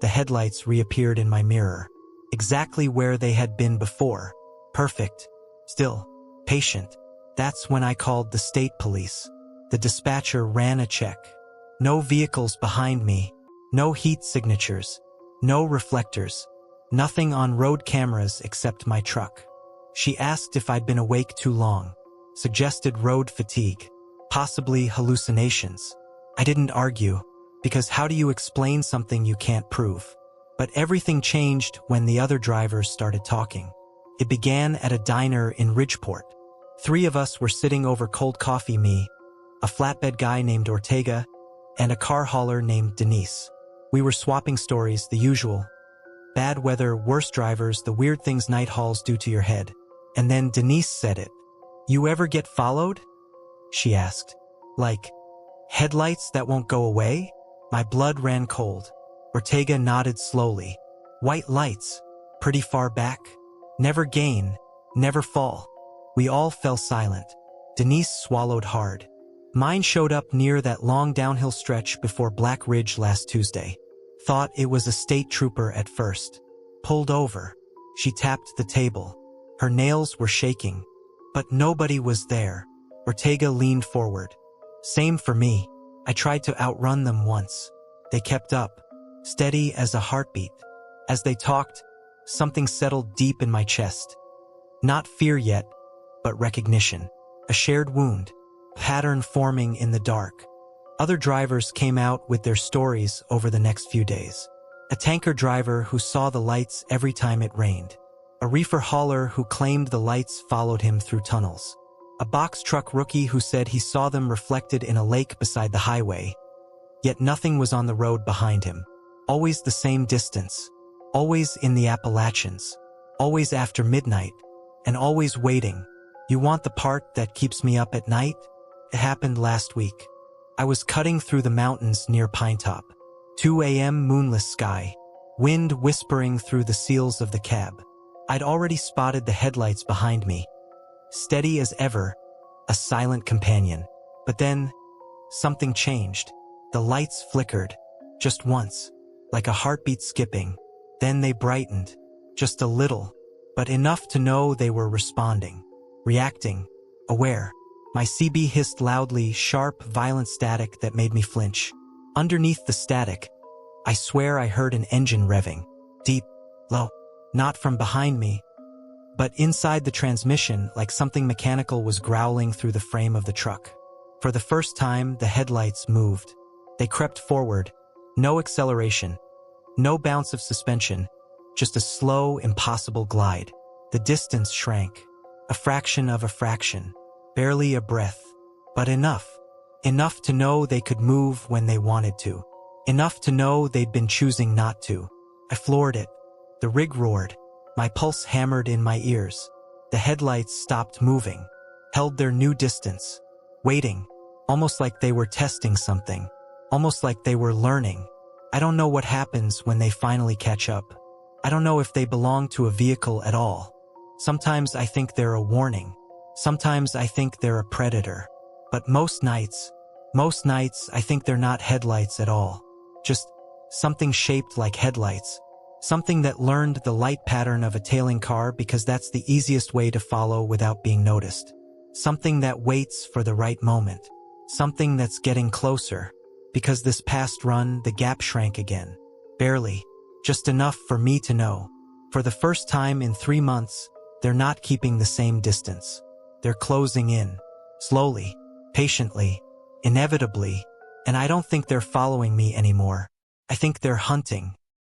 Speaker 1: the headlights reappeared in my mirror. Exactly where they had been before. Perfect. Still. Patient. That's when I called the state police. The dispatcher ran a check. No vehicles behind me. No heat signatures. No reflectors. Nothing on road cameras except my truck. She asked if I'd been awake too long. Suggested road fatigue. Possibly hallucinations. I didn't argue, because how do you explain something you can't prove? But everything changed when the other drivers started talking. It began at a diner in Ridgeport. 3 of us were sitting over cold coffee, me, a flatbed guy named Ortega, and a car hauler named Denise. We were swapping stories, the usual. Bad weather, worse drivers, the weird things night hauls do to your head. And then Denise said it. "You ever get followed?" she asked. "Like, headlights that won't go away?" My blood ran cold. Ortega nodded slowly. "White lights. Pretty far back. Never gain. Never fall." We all fell silent. Denise swallowed hard. Mine showed up near that long downhill stretch before Black Ridge last Tuesday. Thought it was a state trooper at first. Pulled over. She tapped the table. Her nails were shaking. But nobody was there. Ortega leaned forward. "Same for me. I tried to outrun them once. They kept up. Steady as a heartbeat. As they talked, something settled deep in my chest. Not fear yet, but recognition. A shared wound. Pattern forming in the dark. Other drivers came out with their stories over the next few days. A tanker driver who saw the lights every time it rained. A reefer hauler who claimed the lights followed him through tunnels. A box truck rookie who said he saw them reflected in a lake beside the highway. Yet nothing was on the road behind him. Always the same distance. Always in the Appalachians. Always after midnight. And always waiting. You want the part that keeps me up at night? It happened last week. I was cutting through the mountains near Pinetop. 2 a.m. moonless sky. Wind whispering through the seals of the cab. I'd already spotted the headlights behind me. Steady as ever, a silent companion. But then, something changed. The lights flickered. Just once. Like a heartbeat skipping. Then they brightened. Just a little. But enough to know they were responding. Reacting. Aware. My CB hissed loudly, sharp, violent static that made me flinch. Underneath the static, I swear I heard an engine revving. Deep, low. Not from behind me, but inside the transmission, like something mechanical was growling through the frame of the truck. For the first time, the headlights moved. They crept forward. No acceleration. No bounce of suspension. Just a slow, impossible glide. The distance shrank. A fraction of a fraction. Barely a breath. But enough. Enough to know they could move when they wanted to. Enough to know they'd been choosing not to. I floored it. The rig roared. My pulse hammered in my ears. The headlights stopped moving. Held their new distance. Waiting. Almost like they were testing something. Almost like they were learning. I don't know what happens when they finally catch up. I don't know if they belong to a vehicle at all. Sometimes I think they're a warning. Sometimes I think they're a predator. But most nights I think they're not headlights at all. Just something shaped like headlights. Something that learned the light pattern of a tailing car because that's the easiest way to follow without being noticed. Something that waits for the right moment. Something that's getting closer. Because this past run, the gap shrank again. Barely. Just enough for me to know. For the first time in 3 months, they're not keeping the same distance. They're closing in. Slowly, patiently, inevitably, and I don't think they're following me anymore. I think they're hunting.